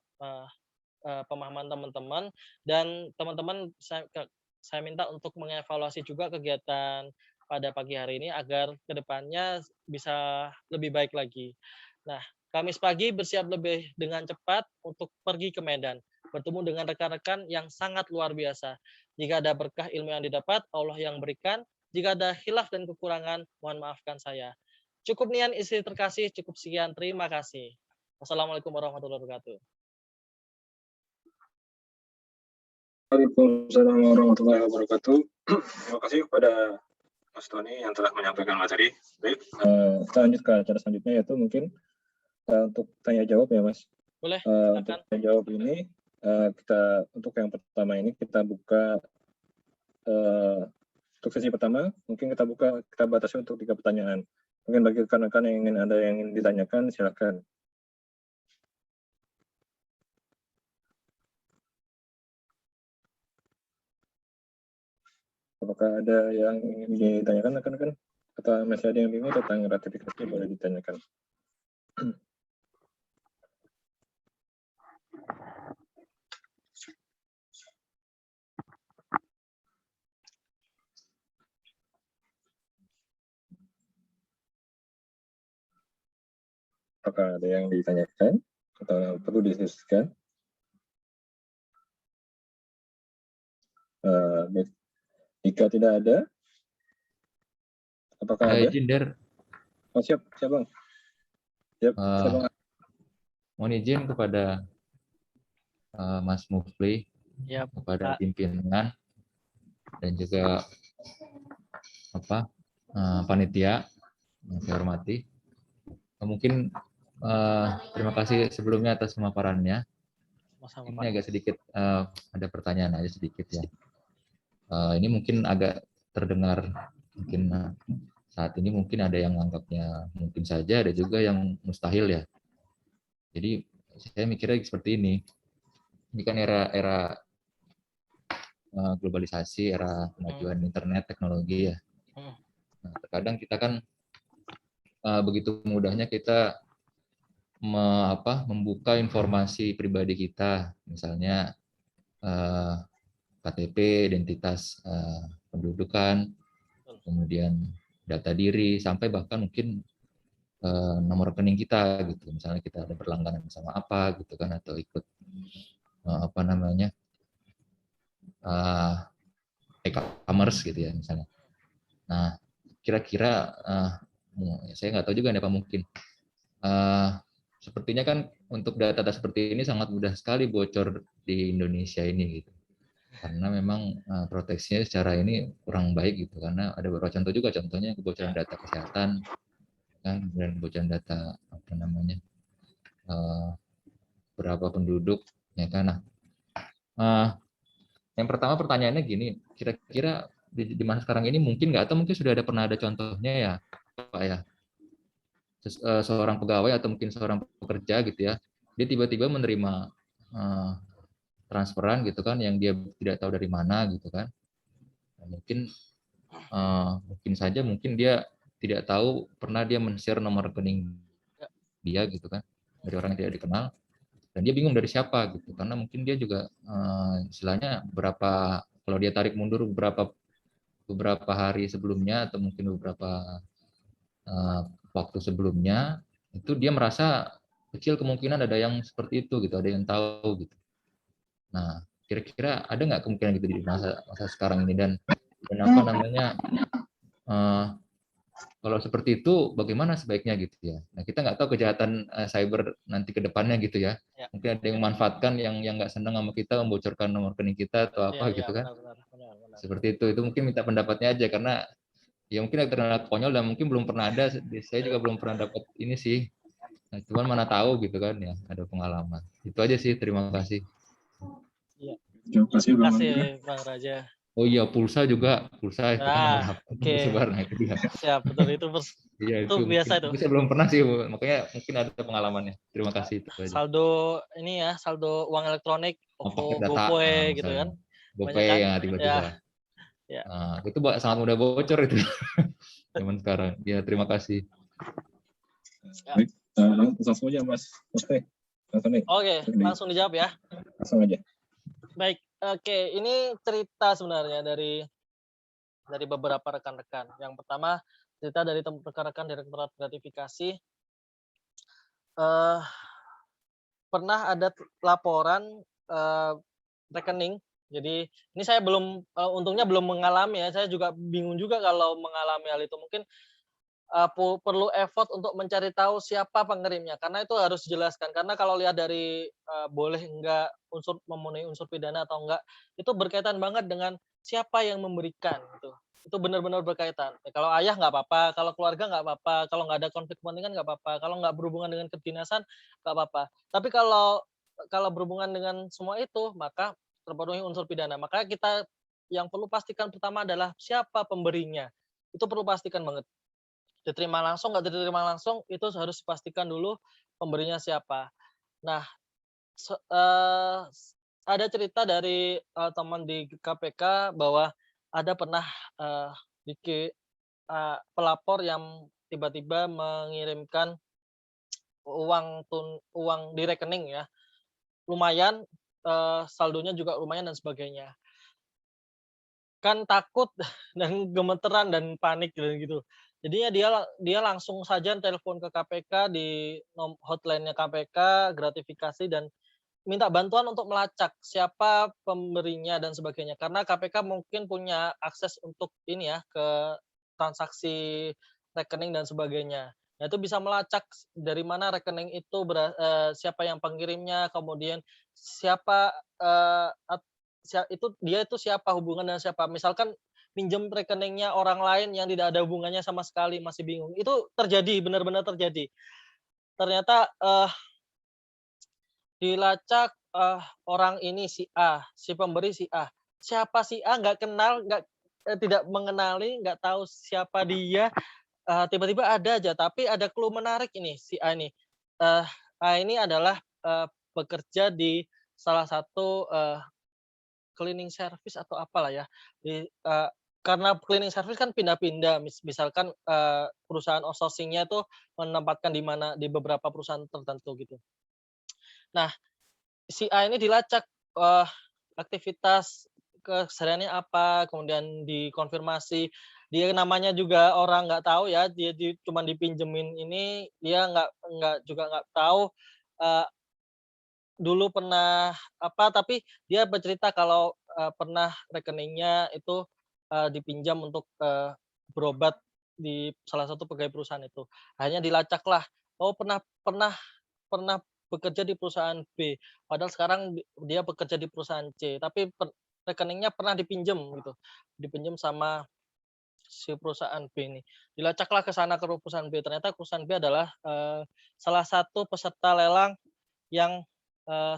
pemahaman teman-teman dan teman-teman saya minta untuk mengevaluasi juga kegiatan pada pagi hari ini agar kedepannya bisa lebih baik lagi. Nah, Kamis pagi bersiap lebih dengan cepat untuk pergi ke Medan, bertemu dengan rekan-rekan yang sangat luar biasa. Jika ada berkah ilmu yang didapat, Allah yang berikan. Jika ada khilaf dan kekurangan, mohon maafkan saya. Cukup nian istri terkasih, cukup sekian. Terima kasih. Wassalamualaikum warahmatullahi wabarakatuh. Waalaikumsalam warahmatullahi wabarakatuh. Terima kasih kepada Mas Tony yang telah menyampaikan materi. Baik, kita lanjut ke acara selanjutnya yaitu mungkin untuk tanya jawab ya Mas. Boleh, untuk tanya jawab ini kita untuk yang pertama ini kita buka untuk sesi pertama mungkin kita batasi untuk 3 pertanyaan. Mungkin bagi rekan-rekan yang ingin ditanyakan silakan. Apakah ada yang ingin ditanyakan rekan-rekan? Atau masih ada yang bingung tentang ratifikasi boleh ditanyakan. Apakah ada yang ditanyakan atau perlu didiskusikan? Jika tidak ada, apakah ada? Izin, Der. Oh, siap Bang. Siap Bang. Mohon izin kepada Mas Mufli, kepada pimpinan dan juga panitia yang saya hormati. Mungkin terima kasih sebelumnya atas pemaparannya. sama-sama, Ini Pak. agak sedikit ada pertanyaan aja sedikit ya. Ini mungkin agak terdengar mungkin saat ini mungkin ada yang anggapnya mungkin saja, ada juga yang mustahil ya. Jadi saya mikirnya seperti ini. Ini kan era globalisasi, era kemajuan internet, teknologi ya. Nah, terkadang kita kan begitu mudahnya kita membuka informasi pribadi kita, misalnya KTP, identitas pendudukan, kemudian data diri, sampai bahkan mungkin nomor rekening kita gitu. Misalnya kita ada berlangganan sama apa gitu kan, atau ikut e-commerce gitu ya misalnya. Nah, kira-kira saya nggak tahu juga nih apa mungkin. Sepertinya kan untuk data-data seperti ini sangat mudah sekali bocor di Indonesia ini gitu. Karena memang proteksinya secara ini kurang baik gitu, karena ada beberapa contoh juga, contohnya kebocoran data kesehatan kan, dan kebocoran data berapa penduduk ya kan. Nah, yang pertama pertanyaannya gini, kira-kira di masa sekarang ini mungkin nggak, atau mungkin sudah pernah ada contohnya ya Pak ya, seorang pegawai atau mungkin seorang pekerja gitu ya, dia tiba-tiba menerima transferan gitu kan yang dia tidak tahu dari mana gitu kan. Nah, mungkin saja mungkin dia tidak tahu, pernah dia men-share nomor rekening dia gitu kan dari orang yang tidak dikenal, dan dia bingung dari siapa gitu, karena mungkin dia juga istilahnya kalau dia tarik mundur beberapa hari sebelumnya atau mungkin beberapa waktu sebelumnya, itu dia merasa kecil kemungkinan ada yang seperti itu gitu, ada yang tahu gitu. Nah, kira-kira ada nggak kemungkinan gitu di masa sekarang ini, dan apa namanya, kalau seperti itu bagaimana sebaiknya gitu ya. Nah, kita nggak tahu kejahatan cyber nanti ke depannya gitu ya. Mungkin ada yang memanfaatkan yang nggak senang sama kita, membocorkan nomor rekening kita atau apa gitu kan. Benar. Seperti itu mungkin minta pendapatnya aja, karena ya mungkin terkenal konyol dan mungkin belum pernah ada, saya juga belum pernah dapat ini sih. Nah, cuman mana tahu gitu kan ya, ada pengalaman. Itu aja sih, terima kasih. Terima kasih Bang Raja. Oh iya, pulsa itu kan nomor HP sebar, nah itu dia. Siap, betul itu. Iya, itu biasa itu. Saya belum pernah sih, makanya mungkin ada pengalamannya. Terima kasih itu aja. Saldo ini ya, saldo uang elektronik, OVO, GoPay gitu kan. GoPay yang tiba-tiba. Ya. Nah, itu sangat mudah bocor itu. Zaman sekarang. Ya, terima kasih. Baik, langsung aja Mas. Oke, langsung dijawab ya. Langsung aja. Baik, oke, ini cerita sebenarnya dari beberapa rekan-rekan. Yang pertama, cerita dari rekan-rekan Direktorat Gratifikasi. Pernah ada laporan rekening. Jadi ini saya untungnya belum mengalami ya. Saya juga bingung juga kalau mengalami hal itu. Mungkin perlu effort untuk mencari tahu siapa pengirimnya, karena itu harus dijelaskan. Karena kalau lihat dari boleh enggak memenuhi unsur pidana atau enggak, itu berkaitan banget dengan siapa yang memberikan gitu. Itu benar-benar berkaitan. Kalau ayah nggak apa-apa, kalau keluarga nggak apa-apa, kalau nggak ada konflik kepentingan nggak apa-apa, kalau nggak berhubungan dengan kedinasan nggak apa-apa. Tapi kalau berhubungan dengan semua itu, maka terpenuhi unsur pidana. Maka kita yang perlu pastikan pertama adalah siapa pemberinya. Itu perlu pastikan banget. Diterima langsung, nggak diterima langsung, itu harus dipastikan dulu pemberinya siapa. Nah, ada cerita dari teman di KPK bahwa ada pernah pelapor yang tiba-tiba mengirimkan uang di rekening ya, lumayan, saldonya juga lumayan dan sebagainya. Kan takut dan gemeteran dan panik gitu. Jadinya dia langsung saja telepon ke KPK di hotline-nya KPK, gratifikasi, dan minta bantuan untuk melacak siapa pemberinya dan sebagainya. Karena KPK mungkin punya akses untuk ini ya, ke transaksi rekening dan sebagainya. Nah, itu bisa melacak dari mana rekening itu, siapa yang pengirimnya, kemudian siapa siapa, hubungan dengan siapa. Misalkan minjem rekeningnya orang lain yang tidak ada hubungannya sama sekali, masih bingung. Itu terjadi, benar-benar terjadi. Ternyata dilacak orang ini si A, si pemberi si A. Siapa si A nggak kenal, tidak mengenali, nggak tahu siapa dia, tiba-tiba ada aja, tapi ada clue menarik ini si A ini. A ini adalah, bekerja di salah satu, cleaning service atau apalah ya, karena cleaning service kan pindah-pindah, misalkan, perusahaan outsourcing-nya itu menempatkan di mana, di beberapa perusahaan tertentu gitu. Nah, si A ini dilacak, aktivitas kesehariannya apa, kemudian dikonfirmasi. Dia namanya juga orang nggak tahu ya, dia cuman dipinjemin ini, dia nggak tahu, eee, dulu pernah apa, tapi dia bercerita kalau, pernah rekeningnya itu, dipinjam untuk, berobat di salah satu pegawai perusahaan itu. Akhirnya dilacaklah, oh pernah pernah pernah bekerja di perusahaan B, padahal sekarang dia bekerja di perusahaan C, tapi rekeningnya pernah dipinjam gitu, dipinjam sama si perusahaan B ini. Dilacaklah ke sana ke perusahaan B, ternyata perusahaan B adalah, salah satu peserta lelang yang,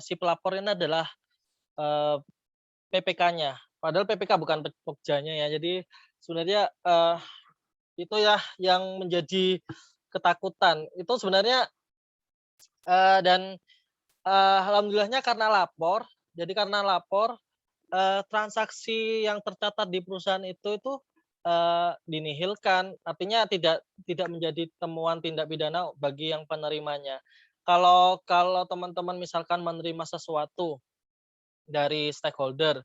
si pelapor ini adalah, eee, PPK-nya. Padahal PPK bukan Pokjanya ya. Jadi sebenarnya, itu ya yang menjadi ketakutan. Itu sebenarnya, dan, alhamdulillahnya karena lapor, jadi karena lapor, transaksi yang tercatat di perusahaan itu, dinihilkan. Artinya tidak menjadi temuan tindak pidana bagi yang penerimanya. Kalau kalau teman-teman misalkan menerima sesuatu dari stakeholder,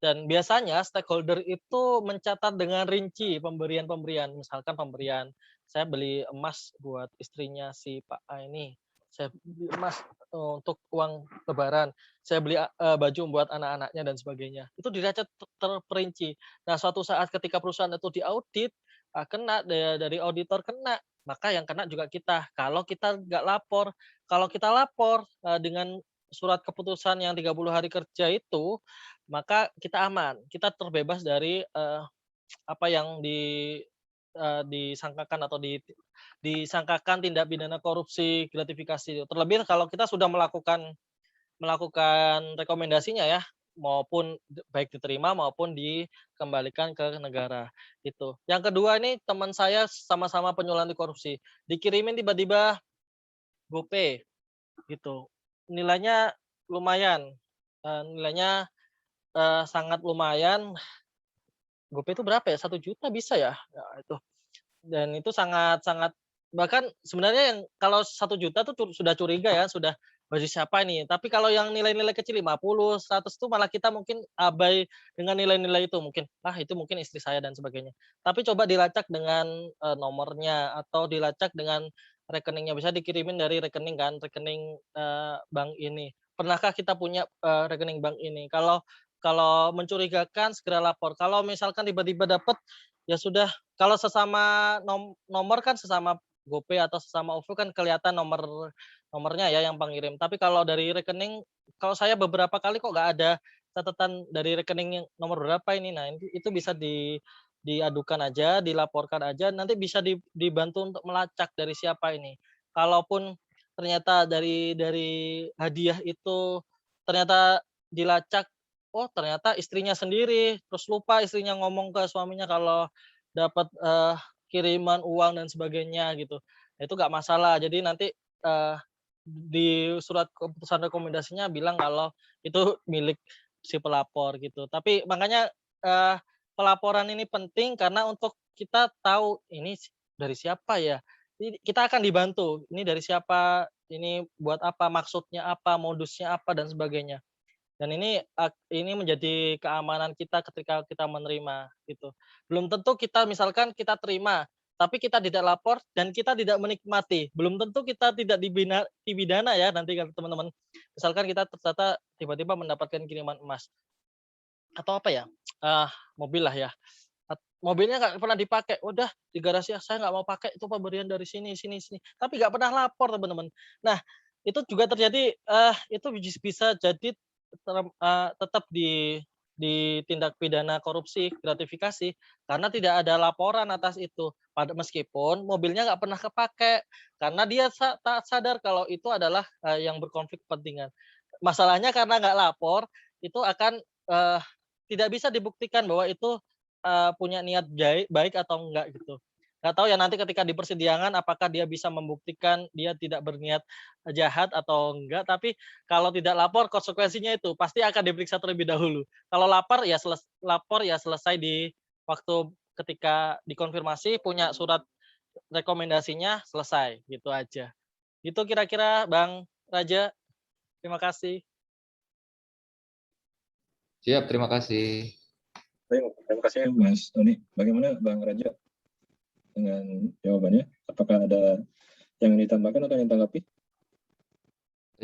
dan biasanya stakeholder itu mencatat dengan rinci pemberian-pemberian. Misalkan pemberian, saya beli emas buat istrinya si Pak A ini, saya beli emas, untuk uang lebaran, saya beli, baju buat anak-anaknya dan sebagainya. Itu dicatat terperinci. Nah, suatu saat ketika perusahaan itu diaudit, kena dari auditor kena, maka yang kena juga kita, kalau kita nggak lapor. Kalau kita lapor, dengan surat keputusan yang 30 hari kerja itu, maka kita aman, kita terbebas dari, apa yang disangkakan atau disangkakan tindak pidana korupsi gratifikasi. Terlebih kalau kita sudah melakukan melakukan rekomendasinya ya, maupun baik diterima maupun dikembalikan ke negara, itu. Yang kedua ini teman saya sama-sama penyuluh anti korupsi, dikirimin tiba-tiba GoPay gitu, nilainya lumayan, nilainya, sangat lumayan. GoPay itu berapa ya, 1 juta bisa ya? Ya itu. Dan itu sangat sangat, bahkan sebenarnya yang kalau 1 juta tuh sudah curiga ya, sudah baju siapa ini. Tapi kalau yang nilai-nilai kecil 50, 100 tuh malah kita mungkin abai dengan nilai-nilai itu, mungkin, "Ah, itu mungkin istri saya," dan sebagainya. Tapi coba dilacak dengan, nomornya atau dilacak dengan rekeningnya, bisa dikirimin dari rekening kan, rekening, bank ini. Pernahkah kita punya, rekening bank ini? Kalau kalau mencurigakan segera lapor. Kalau misalkan tiba-tiba dapat, ya sudah, kalau sesama nomor kan, sesama GoPay atau sesama OVO kan kelihatan nomornya ya yang pengirim. Tapi kalau dari rekening, kalau saya beberapa kali kok nggak ada catatan dari rekening yang nomor berapa ini. Nah, itu bisa diadukan aja, dilaporkan aja, nanti bisa dibantu untuk melacak dari siapa ini. Kalaupun ternyata dari hadiah itu ternyata dilacak, oh ternyata istrinya sendiri, terus lupa istrinya ngomong ke suaminya kalau dapat, kiriman uang dan sebagainya gitu. Nah, itu nggak masalah. Jadi nanti, di surat keputusan rekomendasinya bilang kalau itu milik si pelapor gitu. Tapi makanya, pelaporan ini penting karena untuk kita tahu ini dari siapa ya. Ini kita akan dibantu, ini dari siapa, ini buat apa, maksudnya apa, modusnya apa dan sebagainya. Dan ini menjadi keamanan kita ketika kita menerima, gitu. Belum tentu kita misalkan kita terima, tapi kita tidak lapor dan kita tidak menikmati, belum tentu kita tidak dipidana ya nanti kalau teman-teman. Misalkan kita ternyata tiba-tiba mendapatkan kiriman emas, atau apa ya, mobil lah ya, mobilnya nggak pernah dipakai, udah di garasi, "Ah, saya nggak mau pakai, itu pemberian dari sini sini sini," tapi nggak pernah lapor teman-teman. Nah, itu juga terjadi, itu bisa jadi tetap di tindak pidana korupsi gratifikasi karena tidak ada laporan atas itu. Meskipun mobilnya nggak pernah kepake karena dia tak sadar kalau itu adalah yang berkonflik kepentingan. Masalahnya karena nggak lapor itu akan tidak bisa dibuktikan bahwa itu punya niat baik atau enggak gitu. Nggak tahu ya nanti ketika di persidangan apakah dia bisa membuktikan dia tidak berniat jahat atau enggak, tapi kalau tidak lapor konsekuensinya itu pasti akan diperiksa terlebih dahulu. Kalau lapor ya selesai di waktu ketika dikonfirmasi punya surat rekomendasinya selesai, gitu aja. Itu kira-kira Bang Raja. Terima kasih. Siap, terima kasih. Baik, terima kasih Mas Tony. Bagaimana Bang Raja dengan jawabannya? Apakah ada yang ditambahkan atau yang ditanggapi?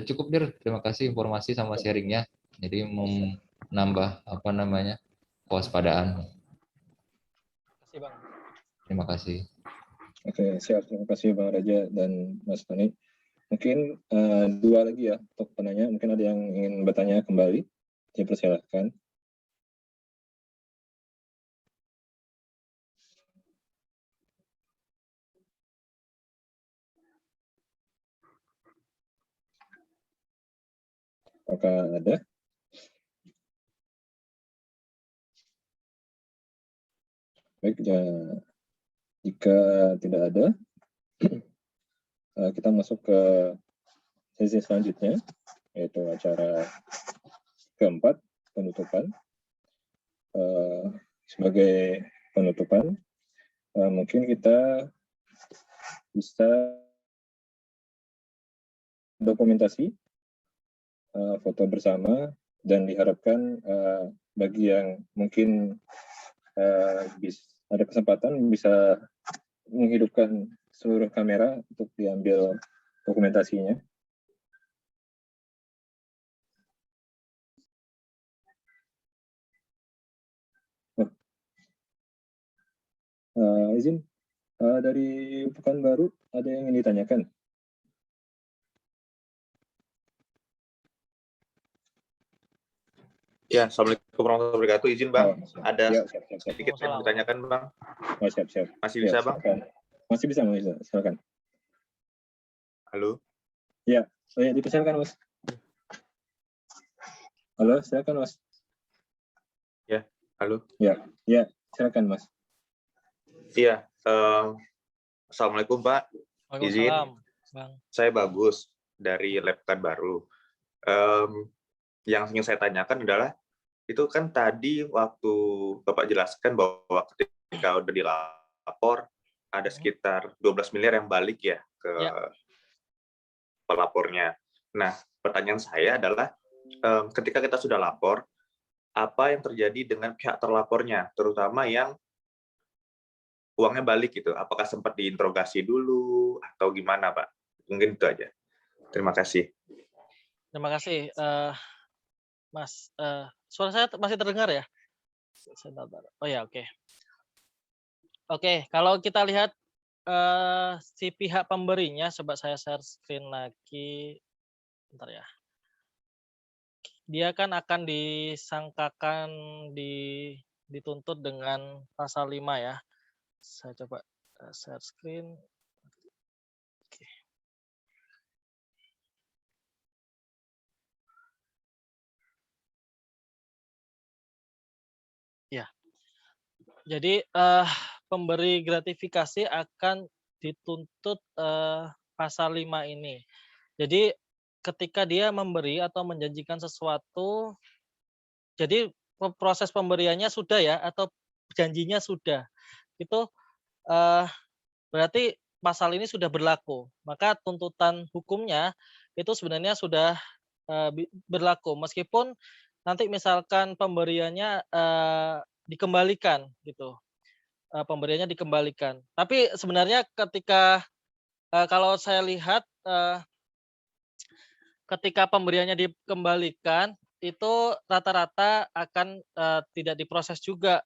Cukup Dir, terima kasih informasi sama sharingnya. Jadi menambah kewaspadaan. Terima kasih Bang. Terima kasih. Oke, siap. Terima kasih Bang Raja dan Mas Tony. Mungkin dua lagi ya untuk penanya. Mungkin ada yang ingin bertanya kembali. Dipersilahkan. Apakah ada? Baik, jika tidak ada, kita masuk ke sesi selanjutnya, yaitu acara keempat, penutupan. Sebagai penutupan, mungkin kita bisa dokumentasi foto bersama dan diharapkan bagi yang mungkin ada kesempatan bisa menghidupkan seluruh kamera untuk diambil dokumentasinya. Izin dari Pekanbaru ada yang ingin ditanyakan? Ya, Assalamualaikum warahmatullahi wabarakatuh. Izin Bang, ada Ya, siap. sedikit yang mau ditanyakan Bang. Oh, siap. Masih bisa Bang? Silakan. Masih bisa, silakan. Halo? Ya, dipersilakan Mas. Halo, silakan Mas. Ya, halo? Ya, silakan Mas. Iya, Assalamualaikum Pak. Izin, Bang. saya Bagus dari Lab Pekanbaru. Yang ingin saya tanyakan adalah, itu kan tadi waktu Bapak jelaskan bahwa ketika udah dilapor, ada sekitar 12 miliar yang balik ya ke pelapornya. Nah, pertanyaan saya adalah, ketika kita sudah lapor, apa yang terjadi dengan pihak terlapornya, terutama yang uangnya balik gitu? Apakah sempat diinterogasi dulu, atau gimana Pak? Mungkin itu aja. Terima kasih. Terima kasih, Mas. Suara saya masih terdengar ya? Oh ya, oke. Oke, kalau kita lihat si pihak pemberinya, coba saya share screen lagi. Bentar ya. Dia kan akan disangkakan dituntut dengan pasal 5 ya. Saya coba share screen. Oke. Ya. Jadi pemberi gratifikasi akan dituntut pasal 5 ini. Jadi ketika dia memberi atau menjanjikan sesuatu, jadi proses pemberiannya sudah ya atau janjinya sudah. Itu berarti pasal ini sudah berlaku. Maka tuntutan hukumnya itu sebenarnya sudah berlaku meskipun nanti misalkan pemberiannya dikembalikan gitu. Pemberiannya dikembalikan. Tapi sebenarnya ketika kalau saya lihat ketika pemberiannya dikembalikan itu rata-rata akan tidak diproses juga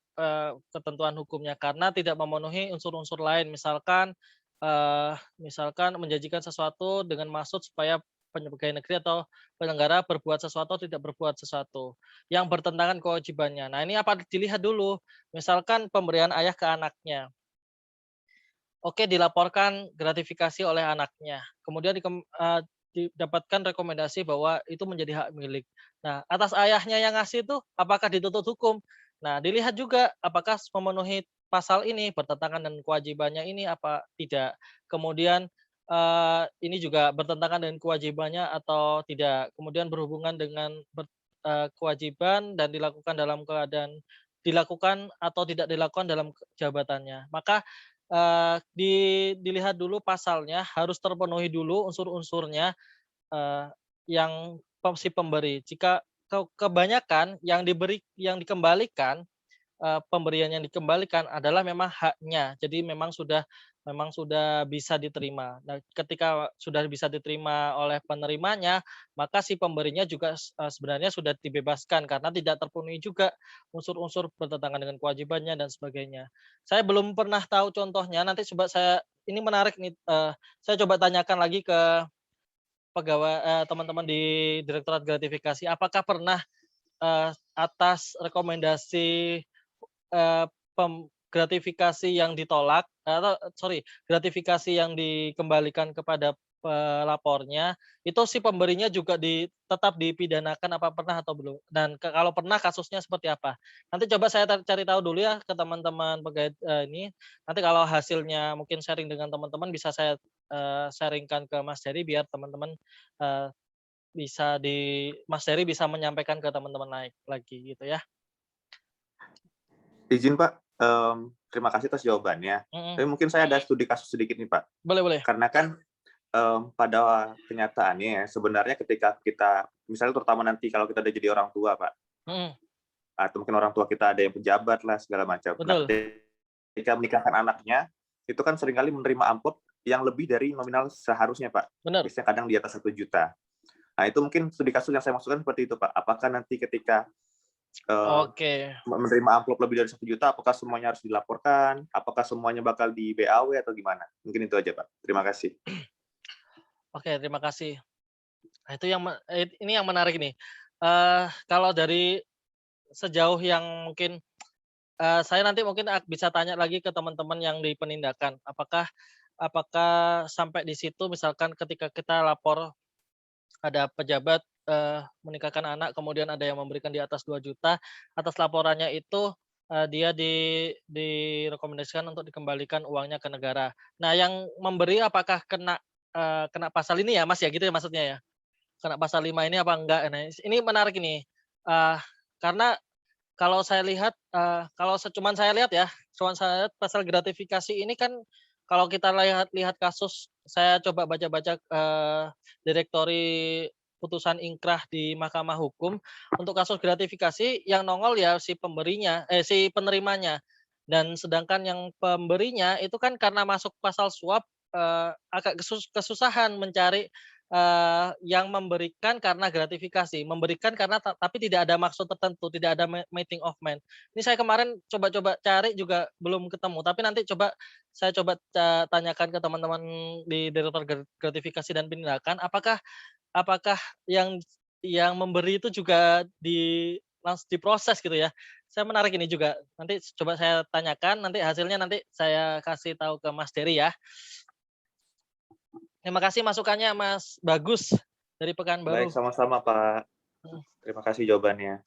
ketentuan hukumnya karena tidak memenuhi unsur-unsur lain, misalkan menjanjikan sesuatu dengan maksud supaya pegawai negeri atau penyelenggara berbuat sesuatu atau tidak berbuat sesuatu yang bertentangan kewajibannya. Nah, ini apa dilihat dulu. Misalkan pemberian ayah ke anaknya. Oke, dilaporkan gratifikasi oleh anaknya. Kemudian didapatkan rekomendasi bahwa itu menjadi hak milik. Nah, atas ayahnya yang ngasih itu apakah dituntut hukum? Nah, dilihat juga apakah memenuhi pasal ini, bertentangan dengan kewajibannya ini apa tidak. Kemudian ini juga bertentangan dengan kewajibannya atau tidak. Kemudian berhubungan dengan kewajiban dan dilakukan dalam keadaan dilakukan atau tidak dilakukan dalam jabatannya. Maka dilihat dulu pasalnya, harus terpenuhi dulu unsur-unsurnya yang si pemberi. Jika kebanyakan yang dikembalikan, pemberian yang dikembalikan adalah memang haknya. Jadi memang sudah bisa diterima. Nah, ketika sudah bisa diterima oleh penerimanya, maka si pemberinya juga sebenarnya sudah dibebaskan karena tidak terpenuhi juga unsur-unsur bertentangan dengan kewajibannya dan sebagainya. Saya belum pernah tahu contohnya. Nanti coba ini menarik nih. Saya coba tanyakan lagi ke pegawai teman-teman di Direktorat Gratifikasi, apakah pernah atas rekomendasi gratifikasi yang ditolak gratifikasi yang dikembalikan kepada pelapornya, itu si pemberinya juga tetap dipidanakan apa pernah atau belum? Dan kalau pernah kasusnya seperti apa? Nanti coba saya cari tahu dulu ya ke teman-teman pegawai ini. Nanti kalau hasilnya mungkin sharing dengan teman-teman bisa saya sharingkan ke Mas Dery biar teman-teman Mas Dery bisa menyampaikan ke teman-teman naik lagi gitu ya. Izin Pak, terima kasih atas jawabannya. Tapi mungkin saya ada studi kasus sedikit nih Pak. Boleh. Karena kan pada kenyataannya sebenarnya ketika kita, misalnya terutama nanti kalau kita udah jadi orang tua Pak, atau mungkin orang tua kita ada yang pejabat lah segala macam. Nah, ketika menikahkan anaknya, itu kan seringkali menerima amplop yang lebih dari nominal seharusnya Pak. Benar. Biasanya kadang di atas 1 juta. Nah, itu mungkin studi kasus yang saya maksudkan seperti itu Pak. Apakah nanti ketika menerima amplop lebih dari 1 juta, apakah semuanya harus dilaporkan? Apakah semuanya bakal di BAW atau gimana? Mungkin itu aja Pak. Terima kasih. Oke, terima kasih. Nah, itu ini yang menarik nih. Kalau dari sejauh yang mungkin saya nanti mungkin bisa tanya lagi ke teman-teman yang di penindakan. Apakah sampai di situ misalkan ketika kita lapor ada pejabat menikahkan anak, kemudian ada yang memberikan di atas 2 juta, atas laporannya itu dia direkomendasikan untuk dikembalikan uangnya ke negara. Nah, yang memberi apakah kena pasal ini ya, Mas ya, gitu ya maksudnya ya? Kena pasal 5 ini apa enggak? Nah, ini menarik ini. Karena kalau saya lihat, cuman saya lihat pasal gratifikasi ini kan kalau kita lihat kasus, saya coba baca-baca direktori putusan ingkrah di Mahkamah Hukum, untuk kasus gratifikasi yang nongol ya si penerimanya. Dan sedangkan yang pemberinya itu kan karena masuk pasal suap agak kesusahan mencari yang memberikan karena gratifikasi, memberikan karena tapi tidak ada maksud tertentu, tidak ada meeting of mind. Ini saya kemarin coba cari juga belum ketemu, tapi nanti saya coba tanyakan ke teman-teman di Direktorat Gratifikasi dan Penindakan, apakah yang memberi itu juga langsung diproses gitu ya. Saya menarik ini juga. Nanti coba saya tanyakan, nanti hasilnya nanti saya kasih tahu ke Mas Dery ya. Terima kasih masukannya Mas Bagus dari Pekanbaru. Baik, sama-sama Pak. Terima kasih jawabannya.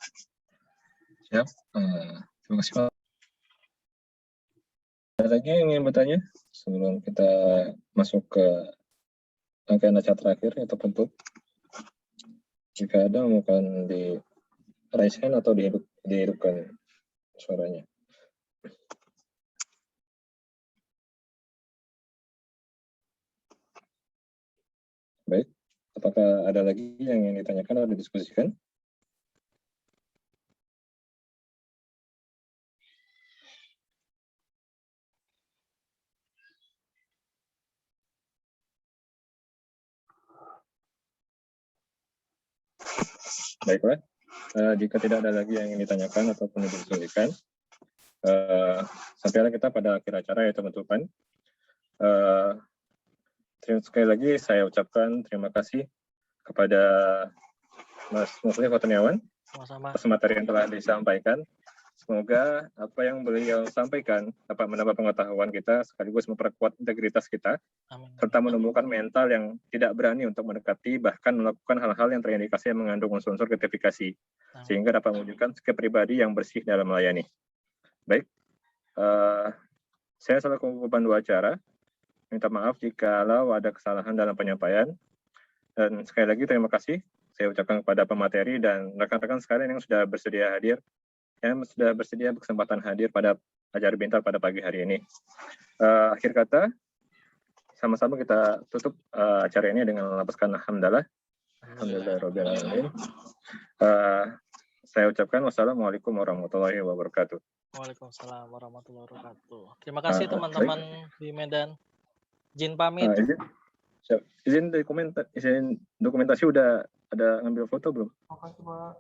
Siap. Terima kasih Pak. Ada lagi yang ingin bertanya sebelum kita masuk ke rangkaian acara terakhir yang terbentuk? Jika ada, mungkin di raise hand atau dihidupkan suaranya. Baik, apakah ada lagi yang ingin ditanyakan atau didiskusikan? Baiklah, jika tidak ada lagi yang ingin ditanyakan ataupun didiskusikan, sampailah kita pada akhir acara yaitu penutupan. Sekali lagi saya ucapkan terima kasih kepada Mas Mufli Kurniawan Sama-sama. atas materi yang telah disampaikan. Semoga apa yang beliau sampaikan dapat menambah pengetahuan kita sekaligus memperkuat integritas kita, Amin. serta menumbuhkan mental yang tidak berani untuk mendekati bahkan melakukan hal-hal yang terindikasi yang mengandung unsur-unsur gratifikasi, Amin. sehingga dapat mewujudkan sikap pribadi yang bersih dalam melayani. Baik, saya selaku pemandu acara minta maaf jika ada kesalahan dalam penyampaian, dan sekali lagi terima kasih saya ucapkan kepada pemateri dan rekan-rekan sekalian yang sudah bersedia hadir, yang sudah bersedia berkesempatan hadir pada acara Bintal pada pagi hari ini. Akhir kata, sama-sama kita tutup acara ini dengan melapaskan alhamdulillah. Alhamdulillahirabbil alamin. Saya ucapkan wassalamualaikum warahmatullahi wabarakatuh. Waalaikumsalam warahmatullahi wabarakatuh. Terima kasih teman-teman di Medan. Izin pamit. Izin dokumentasi udah ada ngambil foto belum? Makasih, Pak.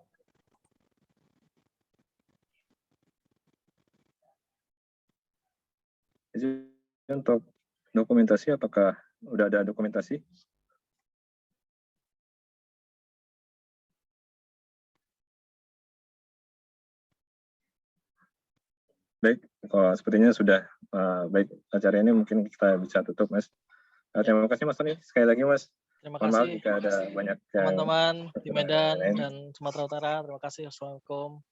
Izin untuk dokumentasi, apakah udah ada dokumentasi? Baik, sepertinya sudah baik, acara ini mungkin kita bisa tutup, Mas. Terima kasih Mas Tony, sekali lagi Mas. Terima Mohon maaf kasih jika ada banyak teman-teman di Medan lain. dan Sumatera Utara. Terima kasih. Assalamualaikum.